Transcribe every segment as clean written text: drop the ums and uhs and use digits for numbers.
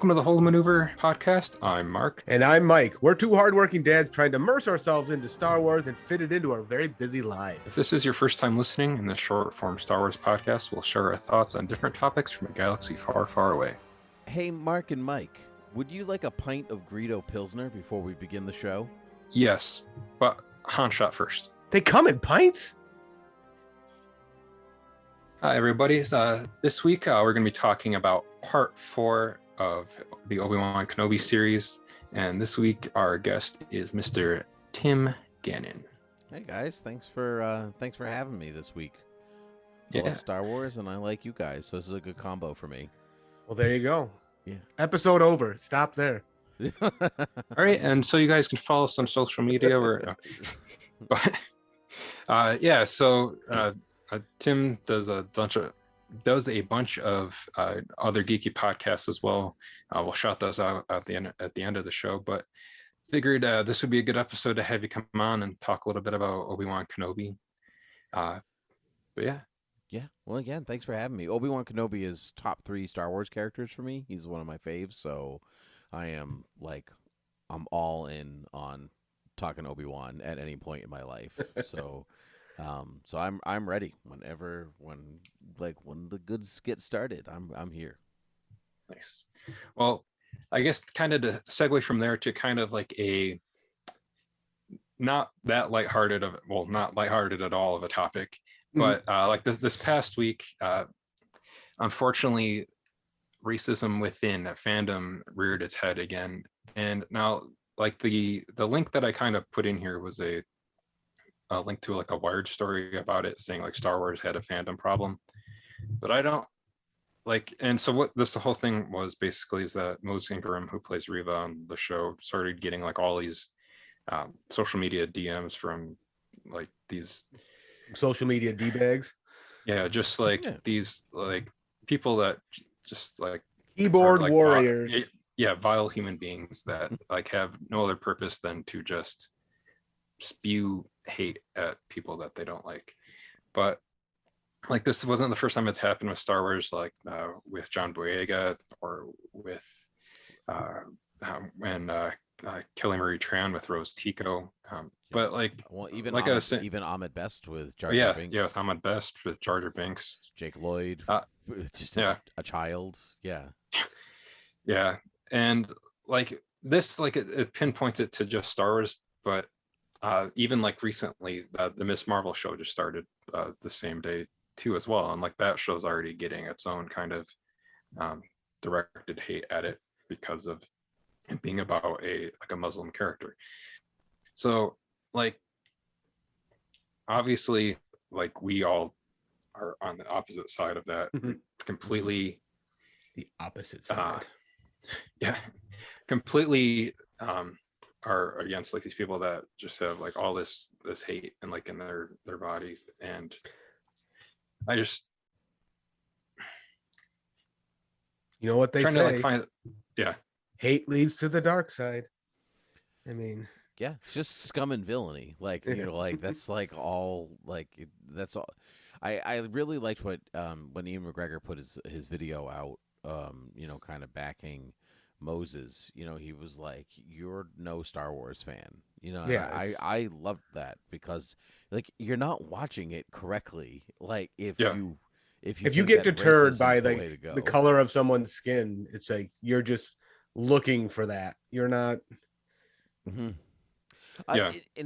Welcome to the HOLDO MANEUVER podcast. I'm Mark. And I'm Mike. We're two hardworking dads trying to immerse ourselves into Star Wars and fit it into our very busy lives. If this is your first time listening in this short-form Star Wars podcast, we'll share our thoughts on different topics from a galaxy far, far away. Hey, Mark and Mike, would you like a pint of Greedo Pilsner before we begin the show? Yes, but Han shot first. They come in pints? Hi, everybody. This week, we're going to be talking about part 4 of the Obi-Wan Kenobi series. And this week, our guest is Mr. Tim Gannon. Hey, guys. Thanks for having me this week. I Yeah. love Star Wars, and I like you guys, so this is a good combo for me. Well, there you go. Yeah. Episode over. Stop there. All right, and so you guys can follow us on social media. Tim does a bunch of other geeky podcasts as well. We'll shout those out at the end of the show, but figured this would be a good episode to have you come on and talk a little bit about Obi-Wan Kenobi. But yeah. Yeah. Well, again, thanks for having me. Obi-Wan Kenobi is top 3 Star Wars characters for me. He's one of my faves, so I'm all in on talking Obi-Wan at any point in my life. So I'm ready when the goods get started. I'm here. Nice. Well, I guess kind of to segue from there to kind of like a not lighthearted at all of a topic, but like this past week, unfortunately, racism within fandom reared its head again. And now, like the link that I kind of put in here was a link to like a Wired story about it, saying like Star Wars had a fandom problem, but I don't like. And so what the whole thing was basically is that Mose Ingram, who plays Reva on the show, started getting like all these social media DMs from like these social media D-bags. Yeah, just like these like people that just like keyboard like, warriors. Vile human beings that like have no other purpose than to just spew hate at people that they don't like. But like this wasn't the first time it's happened with Star Wars, like with John Boyega or with Kelly Marie Tran with Rose Tico. But like, well, even like even Ahmed Best with Jar Jar Binks. Yeah, Ahmed Best with Jar Jar Binks. Jake Lloyd, just as a child. Yeah. Yeah. And like this, like it pinpoints it to just Star Wars, but even like recently, the Miss Marvel show just started the same day too as well, and like that show's already getting its own kind of directed hate at it because of it being about a Muslim character. So like obviously like we all are on the opposite side of that. Completely the opposite side. Completely are against like these people that just have like all this hate and like in their bodies. And I just, you know what they say, hate leads to the dark side. I mean, yeah, it's just scum and villainy. Like, you know, like that's like all like that's all. I really liked what when Ian McGregor put his video out, you know, kind of backing Moses. You know, he was like, "You're no Star Wars fan." You know, yeah, I loved that because like you're not watching it correctly. Like if you get deterred by like the color of someone's skin, it's like you're just looking for that. You're not. In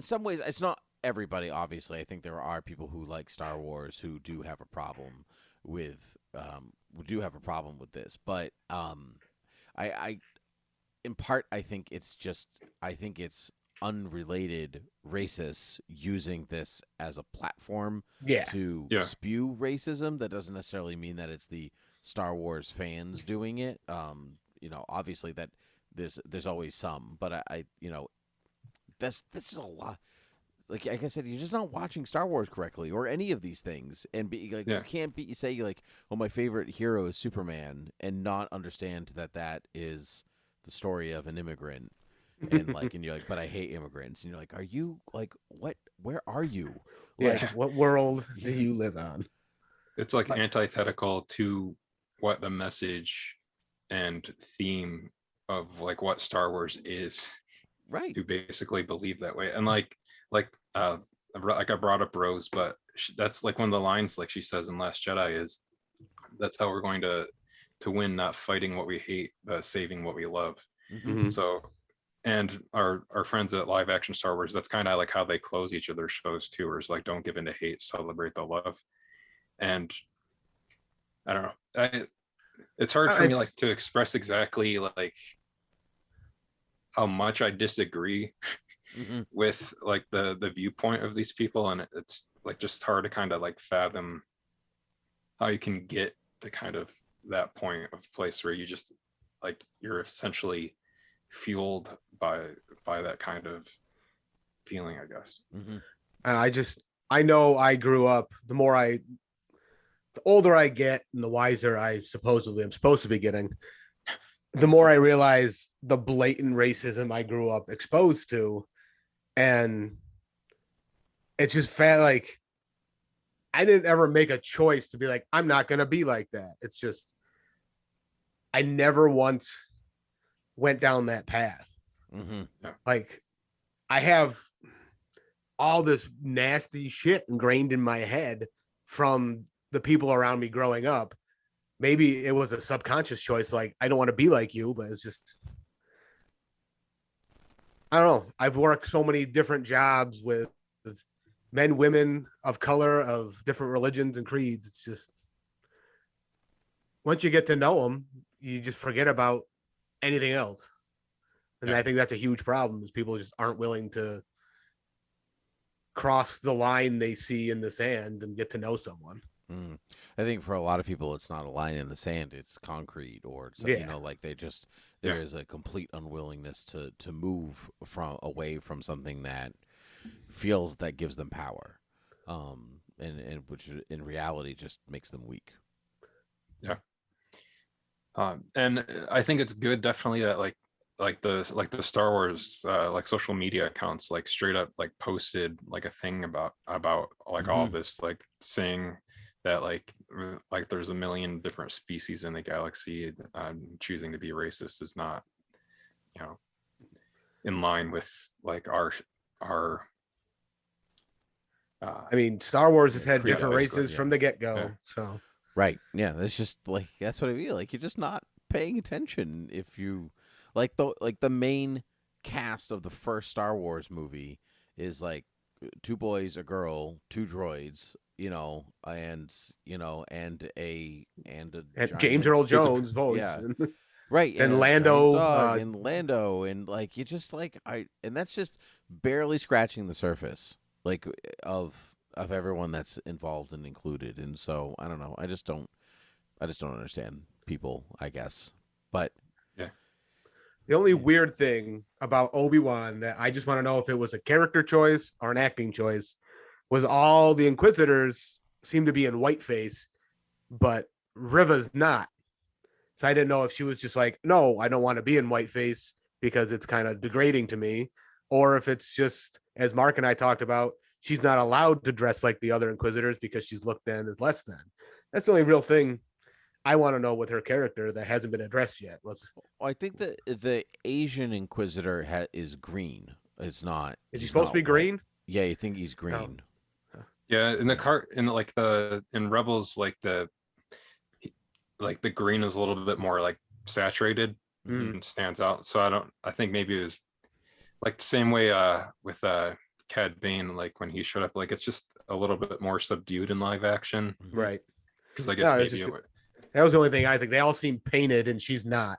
some ways, it's not everybody. Obviously, I think there are people who like Star Wars who do have a problem with this, but I in part I think it's unrelated racists using this as a platform to spew racism. That doesn't necessarily mean that it's the Star Wars fans doing it. You know, obviously that there's always some, but I you know, this is a lot. Like I said, you're just not watching Star Wars correctly or any of these things, and you can't say like, "Oh, my favorite hero is Superman," and not understand that is the story of an immigrant, and like, and you're like, "But I hate immigrants," and you're like, "Are you like what? Where are you? Like, what world do you live on?" It's like antithetical to what the message and theme of like what Star Wars is, right? To basically believe that way. And like I brought up Rose, but that's like one of the lines like she says in Last Jedi is, that's how we're going to win, not fighting what we hate, but saving what we love. So, and our friends at Live Action Star Wars, that's kind of like how they close each of their shows too, where it's like, don't give in to hate, celebrate the love. And I don't know, it's hard for me like to express exactly like how much I disagree with like the viewpoint of these people, and it's like just hard to kind of like fathom how you can get to kind of that point of place where you just like you're essentially fueled by that kind of feeling, I guess. And I know I grew up, the older I get and the wiser I supposedly am supposed to be getting, the more I realize the blatant racism I grew up exposed to. And it's just like, I didn't ever make a choice to be like, I'm not going to be like that. It's just, I never once went down that path. Like, I have all this nasty shit ingrained in my head from the people around me growing up. Maybe it was a subconscious choice. Like, I don't want to be like you, but it's just, I don't know. I've worked so many different jobs with men, women of color, of different religions and creeds. It's just, once you get to know them, you just forget about anything else. And I think that's a huge problem, is people just aren't willing to cross the line they see in the sand and get to know someone. I think for a lot of people, it's not a line in the sand; it's concrete, or it's, you know, like there is a complete unwillingness to move away from something that feels that gives them power, and which in reality just makes them weak. And I think it's good, definitely, that like the Star Wars like social media accounts like straight up like posted like a thing about like all this, like saying that like there's a million different species in the galaxy. Choosing to be racist is not, you know, in line with like our I mean, Star Wars has had different races from the get-go. So right, it's just like, that's what I feel like. You're just not paying attention if you like the main cast of the first Star Wars movie is like 2 boys, a girl, 2 droids, and James Earl Jones voice. Yeah. Right. And Lando and like, you just like, and that's just barely scratching the surface, like, of everyone that's involved and included. And so I don't know. I just don't understand people, I guess. But the only weird thing about Obi-Wan that I just want to know if it was a character choice or an acting choice was all the Inquisitors seem to be in whiteface, but Riva's not. So I didn't know if she was just like, no, I don't want to be in whiteface because it's kind of degrading to me, or if it's just, as Mark and I talked about, she's not allowed to dress like the other Inquisitors because she's looked at as less than. That's the only real thing I want to know with her character that hasn't been addressed yet. I think that the Asian Inquisitor is green. It's not. Is he supposed to be green? Yeah, you think he's green? Oh. Yeah, in Rebels, like the green is a little bit more like saturated and stands out. So I think maybe it was like the same way with Cad Bane, like when he showed up, like it's just a little bit more subdued in live action, right? Because I guess that was the only thing. I think they all seem painted and she's not.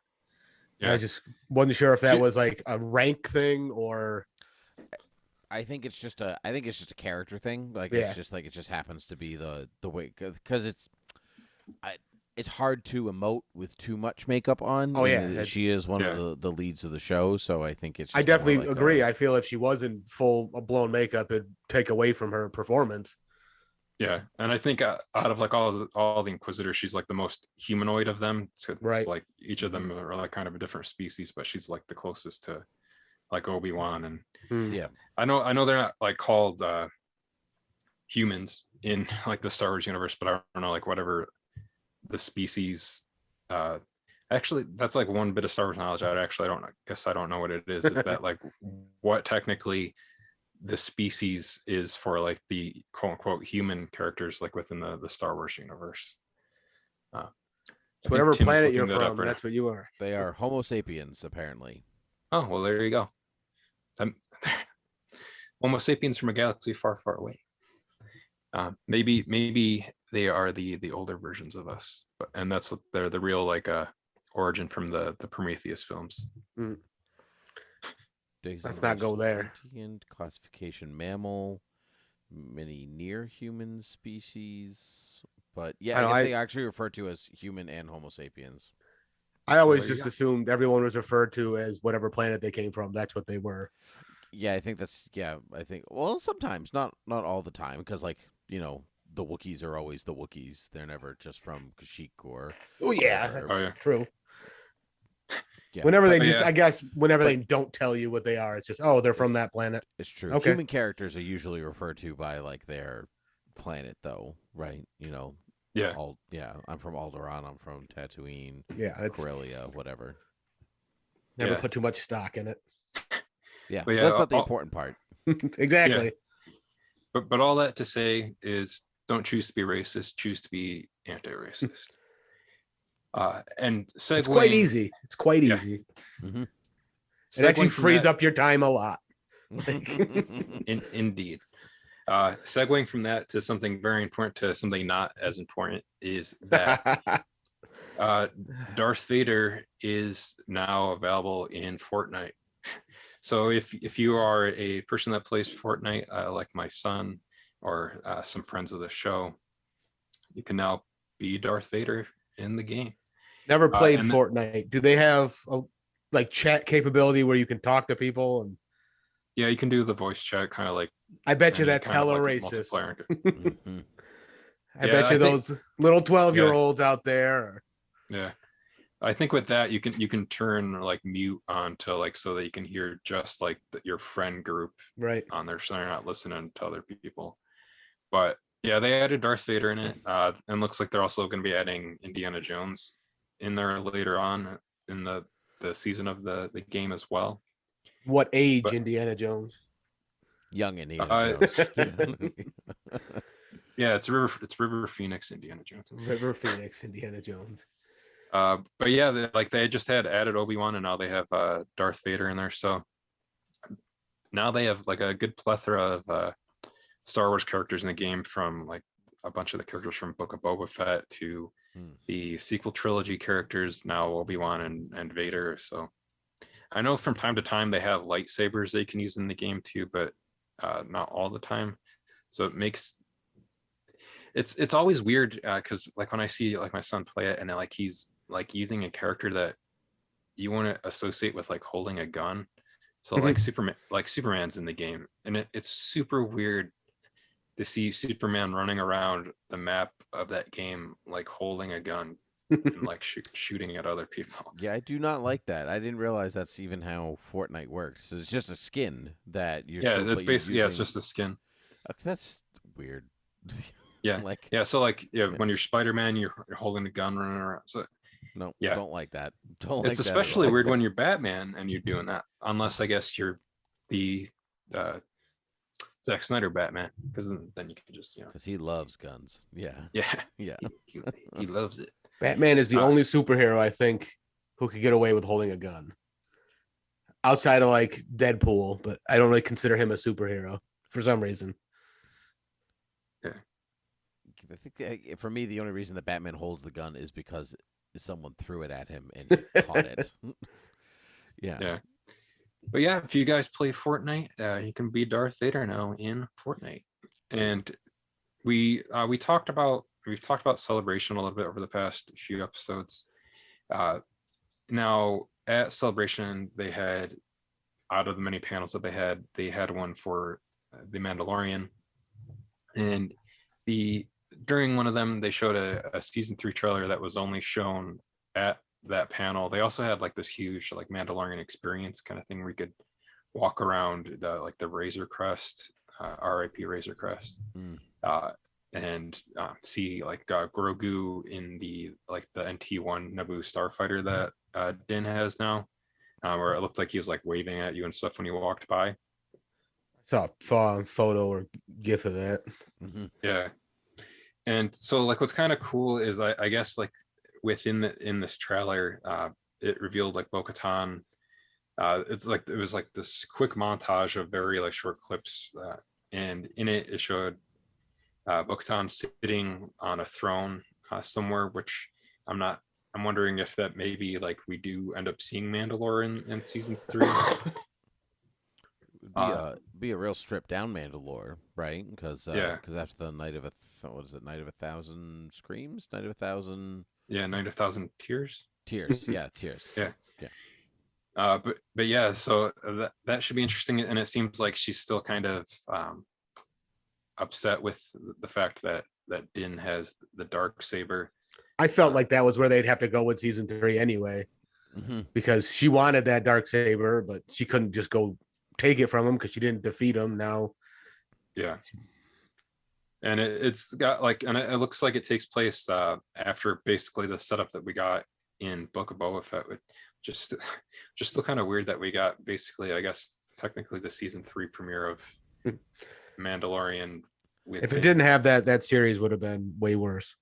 I just wasn't sure if that was like a rank thing or. I think it's just a character thing. Like, it's just like, it just happens to be the way, because it's hard to emote with too much makeup on. Oh yeah, she is one of the leads of the show, so I think it's. I definitely agree. I feel if she was in full blown makeup, it'd take away from her performance. Yeah, and I think out of like all the Inquisitors, she's like the most humanoid of them. So it's like each of them are like kind of a different species, but she's like the closest to like Obi-Wan. And I know they're not like called humans in like the Star Wars universe, but I don't know, like whatever the species, I Actually, that's like one bit of Star Wars knowledge I don't know. Guess I don't know what it is. Is that like what technically the species is for like the quote unquote human characters like within the Star Wars universe? So whatever planet you're from, that's what you are. They are Homo sapiens, apparently. Oh, well, there you go. Homo sapiens from a galaxy far, far away. Maybe they are the older versions of us, and they're the real like origin from the Prometheus films. Let's not go there. Classification mammal, many near human species, but yeah, I guess they actually refer to as human and Homo sapiens. I always just assumed everyone was referred to as whatever planet they came from. That's what they were. Yeah, I think well, sometimes, not all the time, because like, you know, the Wookiees are always the Wookiees. They're never just from Kashyyyk or true. Yeah. Whenever they I guess whenever they don't tell you what they are, it's just, they're from that planet. It's true. Okay. Human characters are usually referred to by like their planet, though, right? You know. Yeah. I'm from Alderaan. I'm from Tatooine. Yeah. Corellia, whatever. Never put too much stock in it. Yeah. That's not the important part. Exactly. Yeah. But all that to say is, don't choose to be racist. Choose to be anti-racist. And segueing, it's quite easy. It's quite easy. Mm-hmm. It actually frees up your time a lot. Indeed. Segueing from that to something very important to something not as important is that Darth Vader is now available in Fortnite. So if you are a person that plays Fortnite, like my son or some friends of the show, you can now be Darth Vader in the game. Never played Fortnite. Do they have like chat capability where you can talk to people? And yeah, you can do the voice chat, kind of like. I bet you that's hella like racist. I Yeah, bet you those little 12-year-olds out there. Yeah, I think with that you can turn like mute on to like so that you can hear just like your friend group right on there, so you're not listening to other people. But yeah, they added Darth Vader in it, and looks like they're also going to be adding Indiana Jones in there later on in the season of the game as well. What age Indiana Jones? Young Indiana Jones. Yeah, it's River Phoenix Indiana Jones. River Phoenix Indiana Jones. But yeah, they just had added Obi-Wan, and now they have Darth Vader in there. So now they have like a good plethora of Star Wars characters in the game, from like a bunch of the characters from Book of Boba Fett to the sequel trilogy characters, now Obi-Wan and Vader. So I know from time to time they have lightsabers they can use in the game too, but not all the time. So it makes it's always weird because like when I see like my son play it, and like he's like using a character that you want to associate with like holding a gun. So like Superman's in the game, and it's super weird to see Superman running around the map of that game like holding a gun and like shooting at other people. Yeah, I do not like that. I didn't realize that's even how Fortnite works. So it's just a skin that you're that's basically using... it's just a skin. Okay, that's weird. Yeah. So like when you're Spider-Man, you're holding a gun running around. So no, don't like that. It's especially weird when you're Batman and you're doing that, unless I guess you're the Zack Snyder Batman, because then you can just because he loves guns. Yeah. He loves it. Batman is the only superhero I think who could get away with holding a gun, outside of like Deadpool, but I don't really consider him a superhero for some reason. Yeah. I think for me, the only reason that Batman holds the gun is because someone threw it at him and he caught it. Yeah. But yeah, if you guys play Fortnite, you can be Darth Vader now in Fortnite. And we've talked about Celebration a little bit over the past few episodes. Now at Celebration, they had, out of the many panels that they had one for the Mandalorian, and during one of them they showed a season 3 trailer that was only shown at that panel. They also had like this huge like Mandalorian experience kind of thing where you could walk around the Razor Crest, RIP Razor Crest. and see like Grogu in the NT1 Naboo starfighter that Din has now, where it looked like he was like waving at you and stuff when you walked by. I saw a photo or GIF of that. Mm-hmm. Yeah, and so like what's kind of cool is I guess like within this trailer, it revealed like Bo-Katan. It was like this quick montage of very like short clips, and in it showed Bo-Katan sitting on a throne somewhere, which I'm wondering if that maybe like we do end up seeing Mandalore in season 3. Be a real stripped down Mandalore, right? Because after the Night of Night of 1,000 Screams, Night of 1,000. Yeah, Night of 1,000 Tears. Tears, yeah, tears. Yeah. But yeah, so that should be interesting, and it seems like she's still kind of upset with the fact that Din has the dark saber. I felt like that was where they'd have to go with season 3 anyway, because she wanted that dark saber, but she couldn't just go take it from him because she didn't defeat him. Now, yeah, and it's got like, and it looks like it takes place after basically the setup that we got in Book of Boba Fett. Just still kind of weird that we got basically, I guess, technically the season 3 premiere of Mandalorian. If it didn't have that series would have been way worse,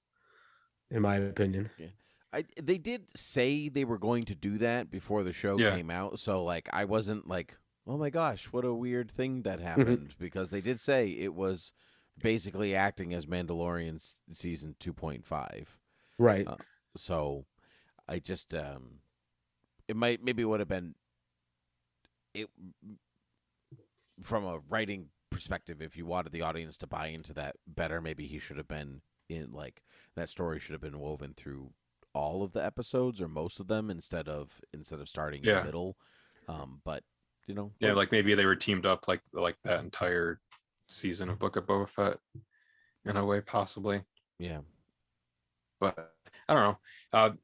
in my opinion. Yeah. They did say they were going to do that before the show came out, so like I wasn't like, oh my gosh, what a weird thing that happened, because they did say it was basically acting as Mandalorian season 2.5. Right. So I just it maybe would have been it from a writing perspective, if you wanted the audience to buy into that better, maybe he should have been in like that story should have been woven through all of the episodes or most of them instead of starting in the middle. But you know, like maybe they were teamed up like that entire season of Book of Boba Fett in a way, possibly. Yeah, but I don't know.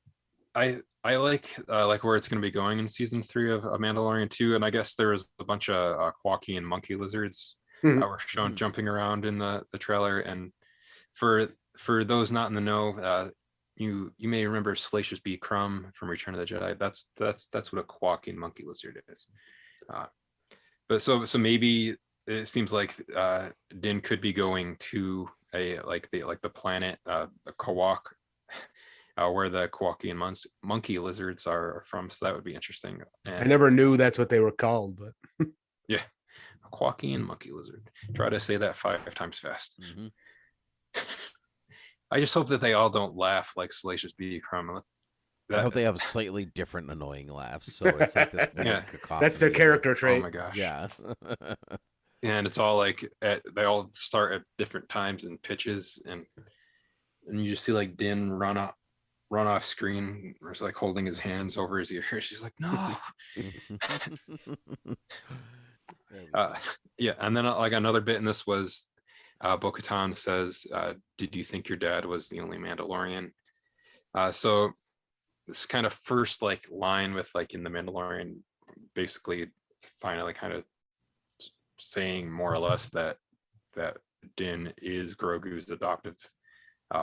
I like where it's going to be going in season 3 of Mandalorian 2, and I guess there was a bunch of Kwaki and monkey lizards that were shown jumping around in the trailer. And for those not in the know, you may remember Salacious B. Crumb from Return of the Jedi. That's what a Kwaki and monkey lizard is. But so maybe it seems like Din could be going to the planet Kawak, where the Kwaki and monkey lizards are from. So that would be interesting. And I never knew that's what they were called, but yeah, a Kwaki and monkey lizard. Try to say that 5 times fast. I just hope that they all don't laugh like Salacious B. Crumb. I hope they have slightly different annoying laughs. So it's like this cacophony. That's their character trait. Oh my gosh. Yeah. And it's all like they all start at different times and pitches, and you just see like Din run off screen, or it's like holding his hands over his ear. She's like, no. And then like another bit in this was Bo-Katan says, did you think your dad was the only Mandalorian? So this kind of first like line with like in the Mandalorian basically finally kind of saying more or less that Din is Grogu's adoptive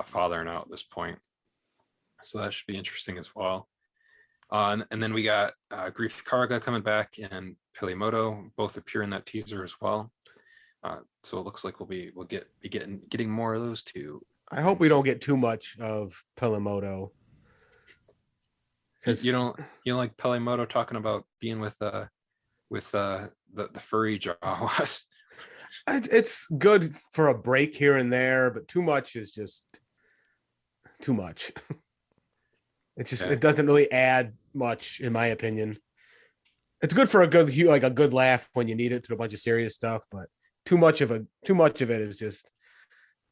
father now at this point. So that should be interesting as well. And then we got Greef Karga coming back, and Pelimoto both appear in that teaser as well. So it looks like we'll be getting more of those two. I hope we don't get too much of Pelimoto. You don't like Pelimoto talking about being with the furry Jawas? It's good for a break here and there, but too much is just too much. It's just It doesn't really add much, in my opinion. It's good for a good laugh when you need it through a bunch of serious stuff, but too much of it is just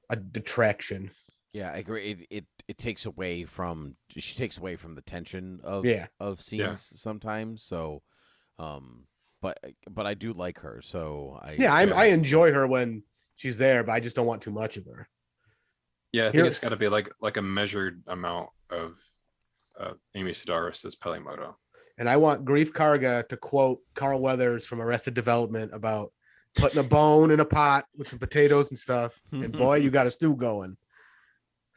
a detraction. Yeah, I agree. It takes away from the tension of scenes sometimes. So, but I do like her. So I enjoy her when she's there, but I just don't want too much of her. Yeah, I think it's got to be like a measured amount of Amy Sedaris as Pelimoto. And I want Greef Karga to quote Carl Weathers from Arrested Development about putting a bone in a pot with some potatoes and stuff, and boy, you got a stew going.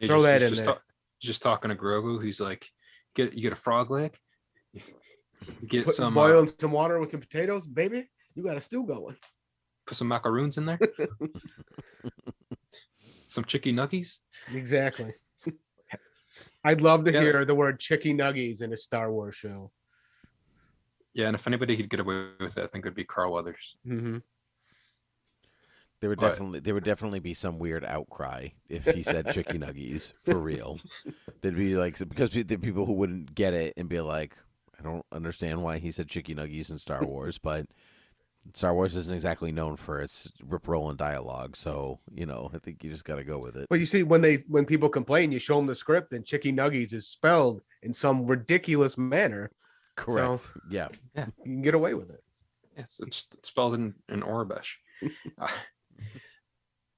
Throw that in there. Just talking to Grogu, he's like, you get a frog leg, get some boiling some water with some potatoes, baby. You got a stew going. Put some macaroons in there. Some chicky nuggies. Exactly. I'd love to hear the word chicky nuggies in a Star Wars show. Yeah, and if anybody could get away with it, I think it would be Carl Weathers. Mm-hmm. There would definitely be some weird outcry if he said chicky nuggies for real. There'd be like, because the people who wouldn't get it and be like, I don't understand why he said chicky nuggies in Star Wars, but Star Wars isn't exactly known for its rip-rolling dialogue, so I think you just got to go with it. But you see, when people complain, you show them the script, and chicky nuggies is spelled in some ridiculous manner. Correct. So, yeah, you can get away with it. Yes, it's spelled in Orbesh.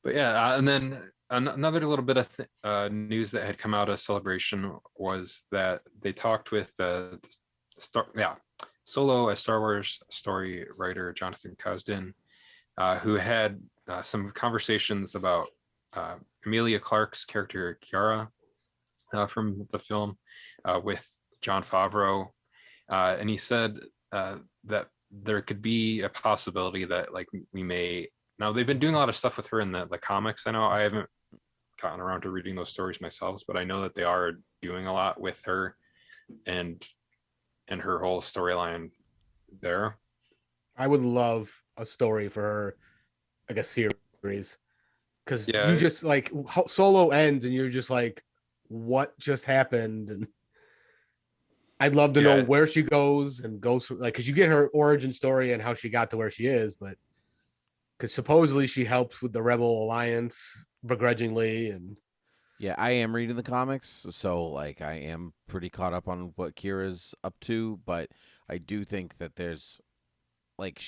But yeah, and then another little bit of news that had come out of Celebration was that they talked with Solo, a Star Wars story writer, Jonathan Kasdan, who had some conversations about Emilia Clarke's character Qi'ra from the film with Jon Favreau, and he said that there could be a possibility that like we may. Now they've been doing a lot of stuff with her in the comics. I know I haven't gotten around to reading those stories myself, but I know that they are doing a lot with her and her whole storyline there. I would love a story for her, like a series, because you just like Solo ends and you're just like, what just happened? And I'd love to know where she goes and goes like, because you get her origin story and how she got to where she is, but because supposedly she helps with the Rebel Alliance begrudgingly. And yeah, I am reading the comics, so like I am pretty caught up on what Qi'ra's up to, but I do think that there's like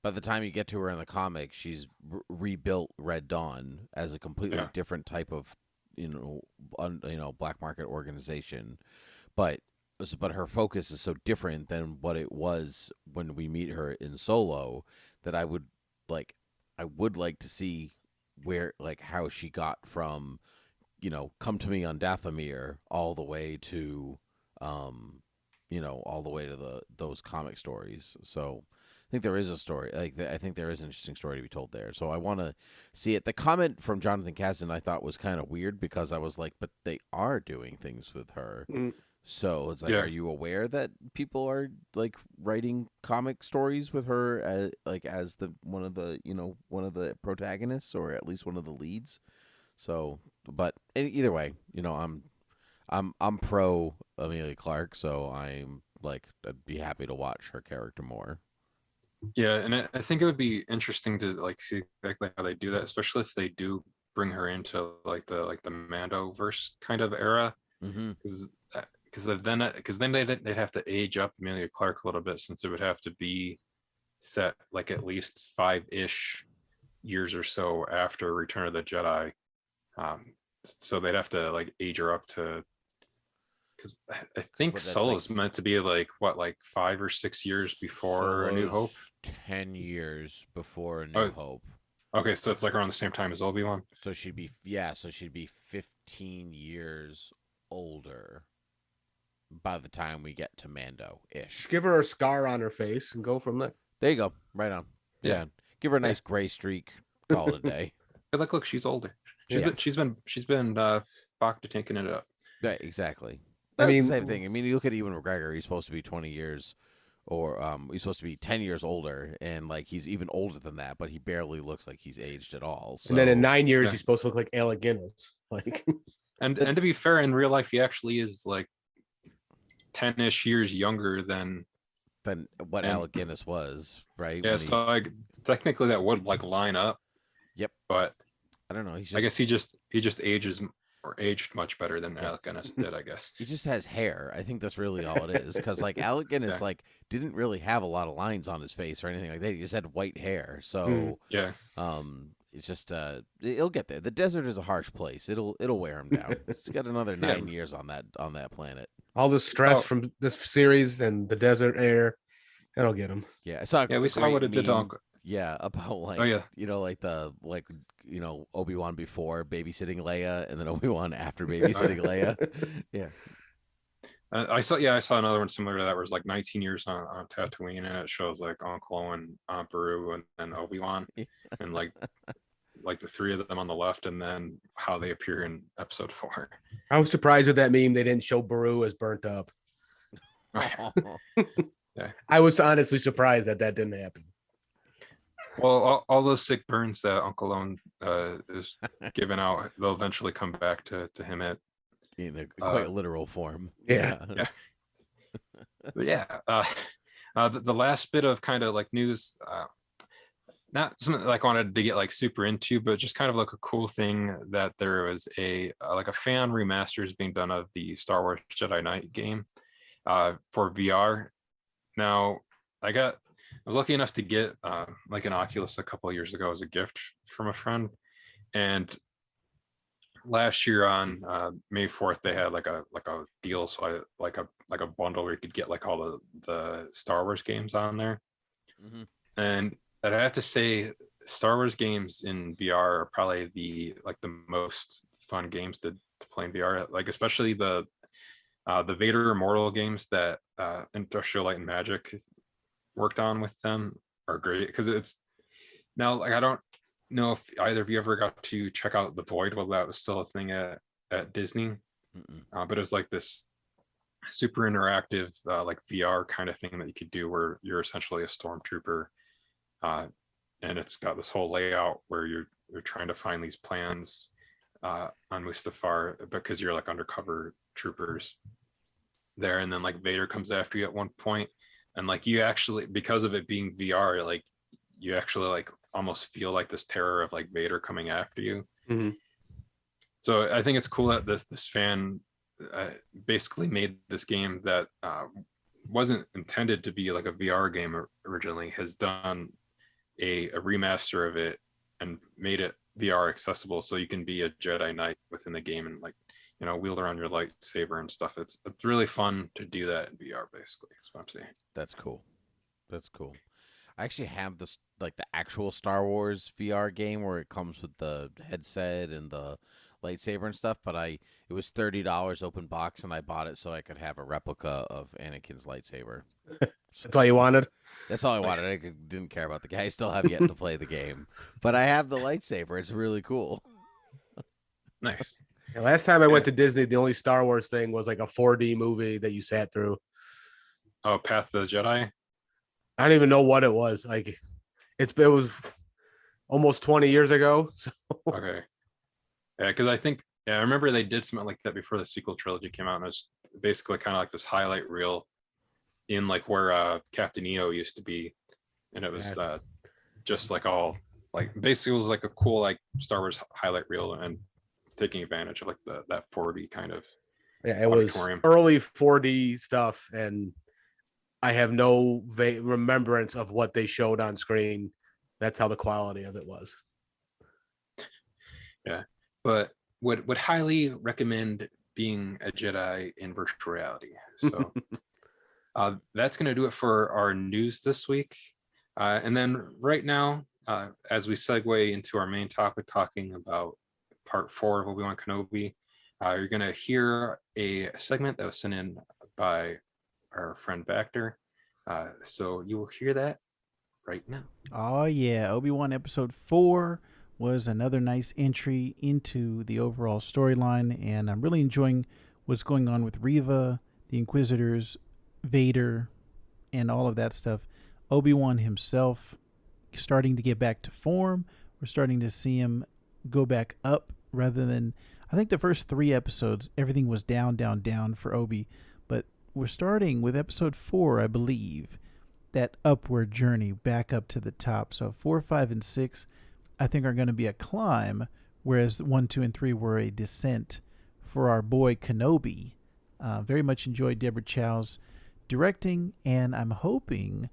by the time you get to her in the comics, she's rebuilt Red Dawn as a completely different type of black market organization, but her focus is so different than what it was when we meet her in Solo that I would like to see where how she got from come to me on Dathomir all the way to those comic stories. So I think there is a story. I think there is an interesting story to be told there. So I want to see it. The comment from Jonathan Kasdan I thought was kind of weird because I was like, but they are doing things with her. Mm. So it's like, are you aware that people are like writing comic stories with her as the one of the protagonists or at least one of the leads? So, but either way, I'm pro Emilia Clarke, so I'm like I'd be happy to watch her character more. Yeah, and I think it would be interesting to like see exactly how they do that, especially if they do bring her into like the Mandoverse kind of era, because then they'd have to age up Emilia Clarke a little bit, since it would have to be set like at least 5-ish years or so after Return of the Jedi. So they'd have to like age her up to, because I think Solo's meant to be like 5 or 6 years before A New Hope. 10 years before A New Hope. Okay, so it's like around the same time as Obi-Wan. So she'd be 15 years older by the time we get to Mando-ish. Just give her a scar on her face and go from there. There you go. Right on. Yeah. Give her a nice gray streak. Call it a day. Look, she's older. She's been Bacta taking it up. Yeah, exactly. That's the same thing. I mean, you look at Ewan McGregor. He's supposed to be 20 years, or he's supposed to be 10 years older, and like he's even older than that, but he barely looks like he's aged at all. So, and then in 9 years, he's supposed to look like Alec Guinness. Like, and to be fair, in real life, he actually is like 10-ish years younger than what Alec Guinness was, right? Yeah, so like technically that would like line up. Yep, but I don't know. I guess he just ages or aged much better than Alec Guinness did, I guess. He just has hair. I think that's really all it is. Because like Alec Guinness like didn't really have a lot of lines on his face or anything like that. He just had white hair. So it's just it'll get there. The desert is a harsh place. It'll wear him down. It's got another 9 years on that planet. All the stress from this series and the desert air, that'll get him. Yeah, we saw what it did on Yeah, about like, Oh yeah, Obi-Wan before babysitting Leia, and then Obi-Wan after babysitting Leia. Yeah. I saw another one similar to that, where it's like 19 years on Tatooine, and it shows like Uncle Owen, Aunt Beru, and then Obi-Wan, and like the three of them on the left, and then how they appear in Episode 4. I was surprised with that meme. They didn't show Beru as burnt up. Yeah. I was honestly surprised that didn't happen. Well, all those sick burns that Uncle Owen is giving out, they'll eventually come back to him in a quite literal form. Yeah. But yeah, the last bit of kind of like news, not something like I wanted to get like super into, but just kind of like a cool thing, that there was a fan remaster is being done of the Star Wars Jedi Knight game for VR. Now, I was lucky enough to get like an Oculus a couple of years ago as a gift from a friend, and last year on May 4th they had like a deal, so I like a bundle where you could get like all the Star Wars games on there. Mm-hmm. And I have to say, Star Wars games in VR are probably the most fun games to play in VR, like especially the Vader Immortal games that Industrial Light and Magic worked on with them are great, because it's now like, I don't know if either of you ever got to check out The Void, while that was still a thing at Disney, but it was like this super interactive like VR kind of thing that you could do, where you're essentially a stormtrooper, and it's got this whole layout where you're trying to find these plans on Mustafar, because you're like undercover troopers there, and then like Vader comes after you at one point, and like you actually, because of it being VR, like you actually like almost feel like this terror of like Vader coming after you. Mm-hmm. So I think it's cool that this fan basically made this game that wasn't intended to be like a VR game originally, has done a remaster of it and made it VR accessible, so you can be a Jedi Knight within the game and like, wield around your lightsaber and stuff. It's really fun to do that in VR, basically. That's what I'm saying. That's cool. I actually have the actual Star Wars VR game where it comes with the headset and the lightsaber and stuff, but it was $30 open box, and I bought it so I could have a replica of Anakin's lightsaber. That's all you wanted? That's all I wanted. I didn't care about the guy. I still have yet to play the game, but I have the lightsaber. It's really cool. Nice. And last time I went to Disney, the only Star Wars thing was like a 4D movie that you sat through. Oh, Path of the Jedi? I don't even know what it was. Like, it was almost 20 years ago. So. Okay. Yeah, because I remember they did something like that before the sequel trilogy came out, and it was basically kind of like this highlight reel in like where Captain EO used to be, and it was just like all like, basically it was like a cool like Star Wars highlight reel, and taking advantage of like that 4D kind of auditorium. Was early 4D stuff, and I have no remembrance of what they showed on screen. That's how the quality of it was. Yeah, but would highly recommend being a Jedi in virtual reality. So that's going to do it for our news this week. And then right now, as we segue into our main topic, talking about Part 4 of Obi-Wan Kenobi, you're going to hear a segment that was sent in by our friend Bacter. So you will hear that right now. Oh yeah, Obi-Wan Episode 4 was another nice entry into the overall storyline, and I'm really enjoying what's going on with Reva, the Inquisitors, Vader, and all of that stuff. Obi-Wan himself starting to get back to form. We're starting to see him go back up rather than, I think the first 3 episodes, everything was down, down, down for Obi. But we're starting with Episode 4, I believe, that upward journey back up to the top. So 4, 5, and 6, I think, are going to be a climb, whereas 1, 2, and 3 were a descent for our boy Kenobi. Very much enjoyed Deborah Chow's directing, and I'm hoping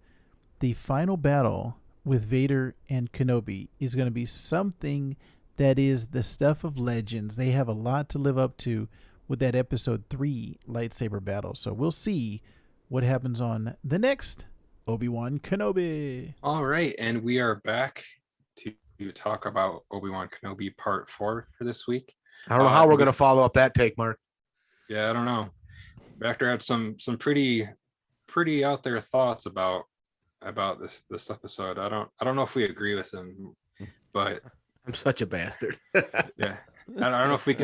the final battle with Vader and Kenobi is going to be something that is the stuff of legends. They have a lot to live up to with that Episode 3 lightsaber battle. So we'll see what happens on the next Obi-Wan Kenobi. All right, and we are back to talk about Obi-Wan Kenobi Part 4 for this week. I don't know how we're going to follow up that take, Mark. Yeah, I don't know. Vector had some pretty out there thoughts about this episode. I don't know if we agree with him, but I'm such a bastard. Yeah, I don't know if we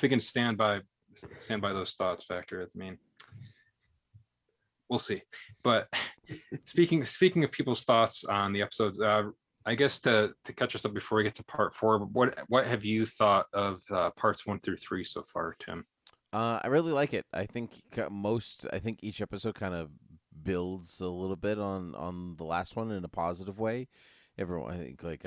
can stand by those thoughts, Vector. I mean, we'll see. But speaking of people's thoughts on the episodes, I guess to catch us up before we get to Part 4, what have you thought of parts 1 through 3 so far, Tim? I really like it. I think each episode kind of builds a little bit on the last one in a positive way. Everyone, I think, like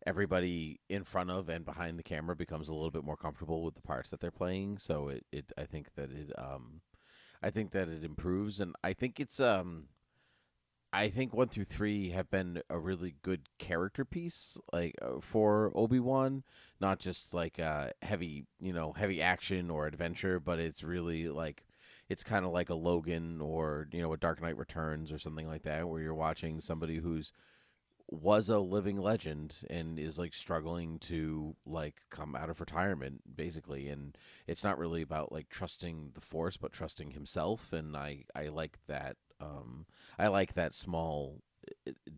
everybody in front of and behind the camera becomes a little bit more comfortable with the parts that they're playing. So I think that it improves, and I think it's I think 1 through 3 have been a really good character piece, like for Obi-Wan, not just like heavy action or adventure, but it's really like, it's kind of like a Logan or, a Dark Knight Returns or something like that, where you're watching somebody was a living legend and is like struggling to like come out of retirement, basically. And it's not really about like trusting the Force, but trusting himself. And I like that. I like that small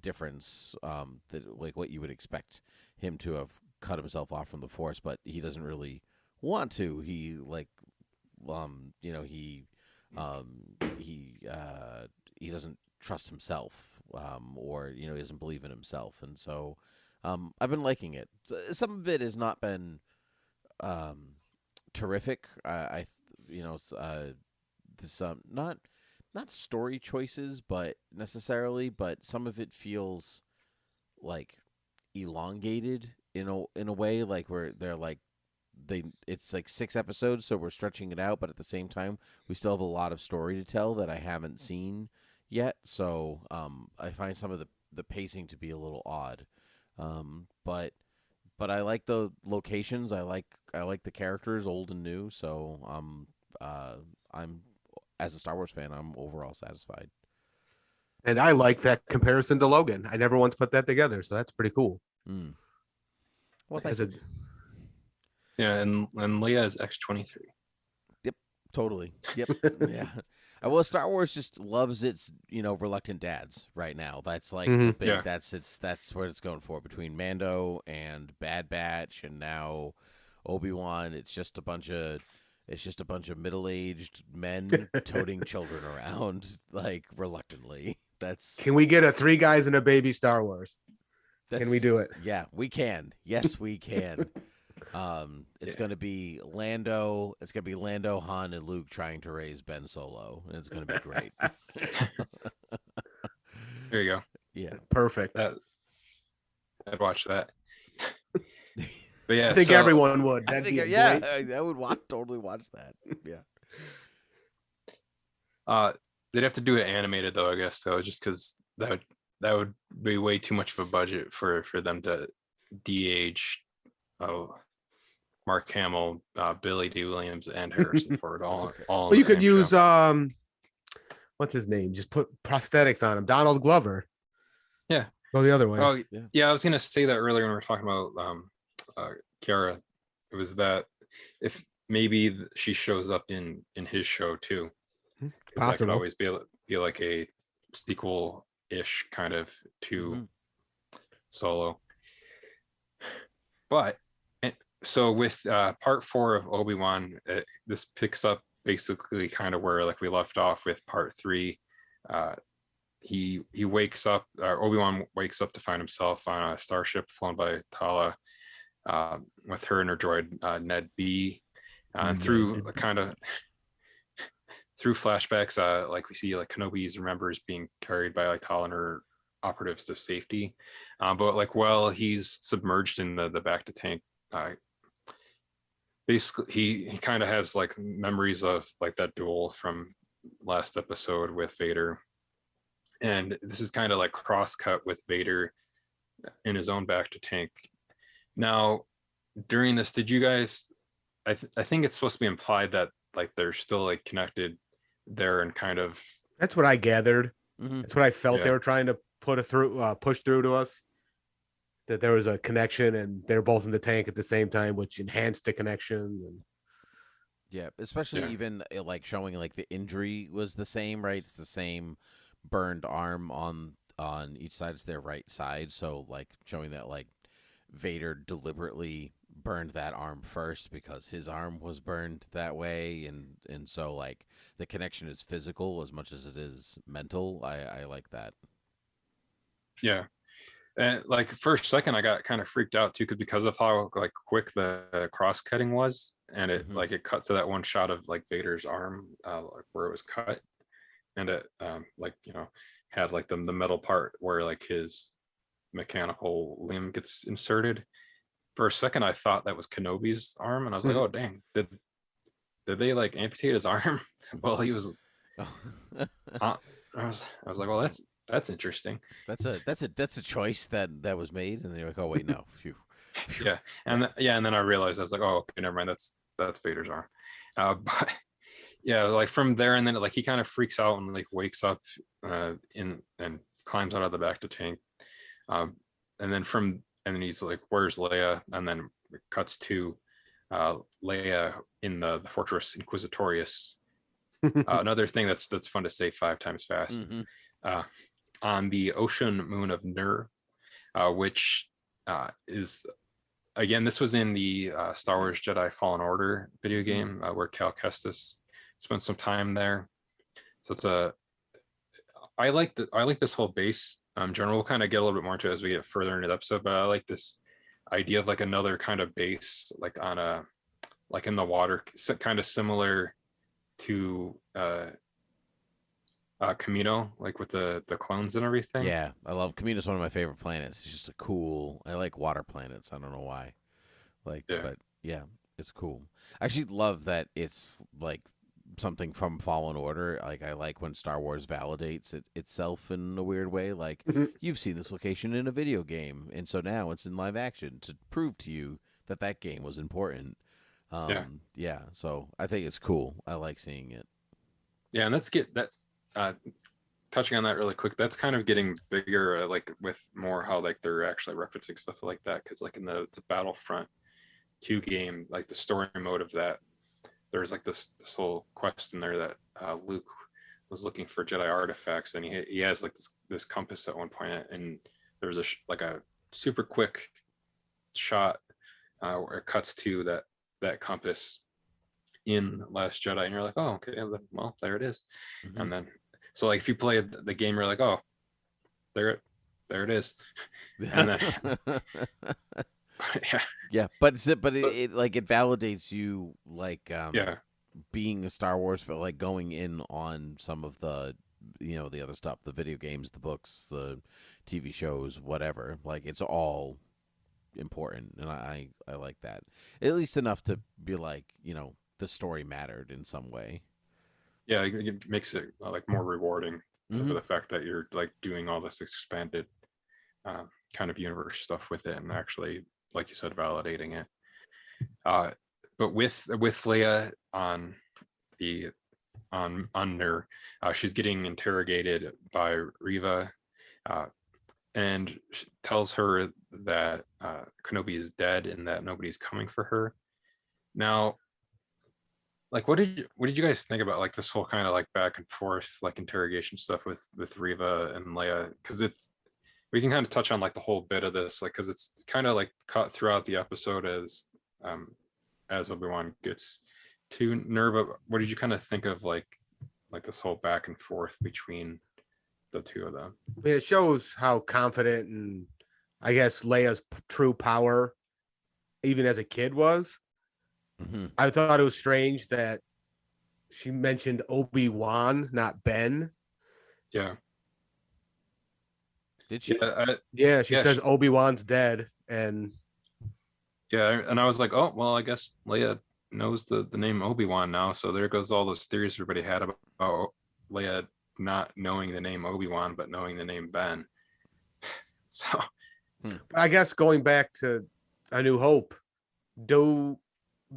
difference, that like what you would expect him to have cut himself off from the Force, but he doesn't really want to. He like, he doesn't trust himself, or he doesn't believe in himself, and so I've been liking it. Some of it has not been terrific. This not story choices, but some of it feels like elongated in a way, like where they're like it's like 6 episodes, so we're stretching it out, but at the same time we still have a lot of story to tell that I haven't seen yet. So I find some of the pacing to be a little odd, but I like the locations. I like the characters, old and new. So I'm, as a Star Wars fan, I'm overall satisfied. And I like that comparison to Logan. I never once put that together, so that's pretty cool. Well, thank you. Yeah, and Leia is X-23. Yep, totally. Yep. Yeah. Well, Star Wars just loves its, reluctant dads right now. That's like the big, yeah. That's what it's going for, between Mando and Bad Batch and now Obi-Wan. It's just a bunch of middle-aged men toting children around, like, reluctantly. Can we get a 3 guys and a baby Star Wars? Can we do it? Yeah, we can. Yes, we can. It's going to be Lando. It's going to be Lando, Han, and Luke trying to raise Ben Solo, and it's going to be great. There you go. Yeah, perfect. I'd watch that. But yeah, I think everyone would. I would totally watch that. Yeah. They'd have to do it animated though, I guess, though, just because that would be way too much of a budget for them to de-age Mark Hamill, Billy D. Williams, and Harrison Ford all. Well, you could use what's his name? Just put prosthetics on him. Donald Glover. Yeah. Go the other way. Oh yeah, I was gonna say that earlier when we were talking about Qi'ra. It was that if maybe she shows up in his show too. That could always be like a sequel-ish kind of to Solo. But so with part 4 of Obi-Wan, this picks up basically kind of where like we left off with part 3. He wakes up, Obi-Wan wakes up to find himself on a starship flown by Tala, with her and her droid Ned B, and through flashbacks, like we see like Kenobi's remembers being carried by like Tala and her operatives to safety, but like while he's submerged in the Bacta tank, basically he kind of has like memories of like that duel from last episode with Vader, and this is kind of like cross-cut with Vader in his own Bacta tank. Now during this, did you guys, I think it's supposed to be implied that like they're still like connected there, and kind of, that's what I gathered. That's what I felt they were trying to push through to us. That there was a connection, and they're both in the tank at the same time, which enhanced the connection. And yeah, especially even like showing like the injury was the same, right? It's the same burned arm on each side. It's their right side, so like showing that like Vader deliberately burned that arm first because his arm was burned that way, and so like the connection is physical as much as it is mental. I like that. Yeah. And like for a second, I got kind of freaked out too, because of how like quick the cross cutting was, and it like it cut to that one shot of like Vader's arm, like where it was cut, and it like had like the metal part where like his mechanical limb gets inserted. For a second, I thought that was Kenobi's arm, and I was like, oh dang, did they like amputate his arm while he was? I was like, well, that's interesting. That's a choice that was made, and they're like, oh wait, no. Phew. Yeah, and then I realized I was like, oh, okay, never mind. That's Vader's arm. But yeah, like from there, and then like he kind of freaks out and like wakes up and climbs out of the back to tank, and then he's like, where's Leia? And then it cuts to Leia in the Fortress Inquisitorius. Another thing that's fun to say 5 times fast. On the ocean moon of Nur, which is, again, this was in the Star Wars Jedi Fallen Order video game, where Cal Kestis spent some time there. So I like this whole base. General, we'll kind of get a little bit more into it as we get further into the episode, but I like this idea of like another kind of base, like on a, like in the water, kind of similar to Camino, like with the clones and everything. Yeah, I love Camino's one of my favorite planets. It's just I like water planets. I don't know why. But yeah, it's cool. I actually love that it's like something from Fallen Order. Like I like when Star Wars validates itself in a weird way. Like you've seen this location in a video game, and so now it's in live action to prove to you that game was important. Yeah. So I think it's cool. I like seeing it. Yeah, and let's get that. Touching on that really quick, that's kind of getting bigger, like with more how like they're actually referencing stuff like that, because like in the Battlefront 2 game, like the story mode of that, there's like this whole quest in there that Luke was looking for Jedi artifacts, and he has like this compass at one point, and there's like a super quick shot where it cuts to that compass in Last Jedi, and you're like, oh, okay, well, there it is. And then so like if you play the game, you're like, oh, there it is. And then but it like it validates you, like being a Star Wars fan, like going in on some of the the other stuff, the video games, the books, the TV shows, whatever. Like it's all important, and I like that, at least enough to be like, the story mattered in some way. Yeah, it makes it like more rewarding for the fact that you're like doing all this expanded kind of universe stuff with it, and actually, like you said, validating it. But with Leia on Nur, she's getting interrogated by Reva, and she tells her that Kenobi is dead and that nobody's coming for her. Now, like, what did you guys think about like this whole kind of like back and forth like interrogation stuff with Reva and Leia? Because we can kind of touch on like the whole bit of this, like, because it's kind of like cut throughout the episode as Obi-Wan gets to Nerva. What did you kind of think of like this whole back and forth between the two of them? I mean, it shows how confident and I guess Leia's true power, even as a kid, was. I thought it was strange that she mentioned Obi-Wan, not Ben. Yeah. Did she? Yeah, she says Obi-Wan's dead, and and I was like, oh well, I guess Leia knows the name Obi-Wan now, so there goes all those theories everybody had about Leia not knowing the name Obi-Wan but knowing the name Ben. So I guess going back to A New Hope, do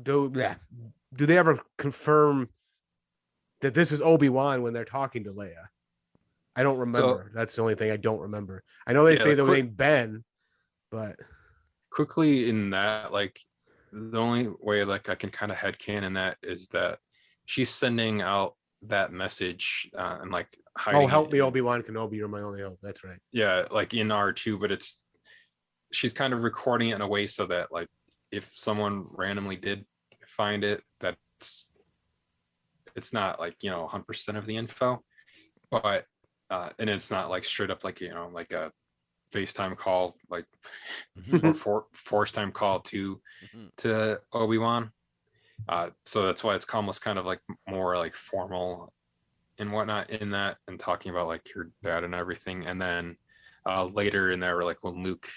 they ever confirm that this is Obi-Wan when they're talking to Leia? I don't remember. So, that's the only thing I don't remember. I know they say the name Ben, but quickly in that, like the only way like I can kind of headcanon that is that she's sending out that message and like hiding. Oh, help me, Obi-Wan Kenobi, you're my only hope. That's right. Yeah, like in R2, but she's kind of recording it in a way so that like if someone randomly did find it, that it's not like 100% of the info, but and it's not like straight up like like a FaceTime call like or force time call to Obi-Wan. So that's why it's almost kind of like more like formal and whatnot in that, and talking about like your dad and everything. And then later in there, like when Luke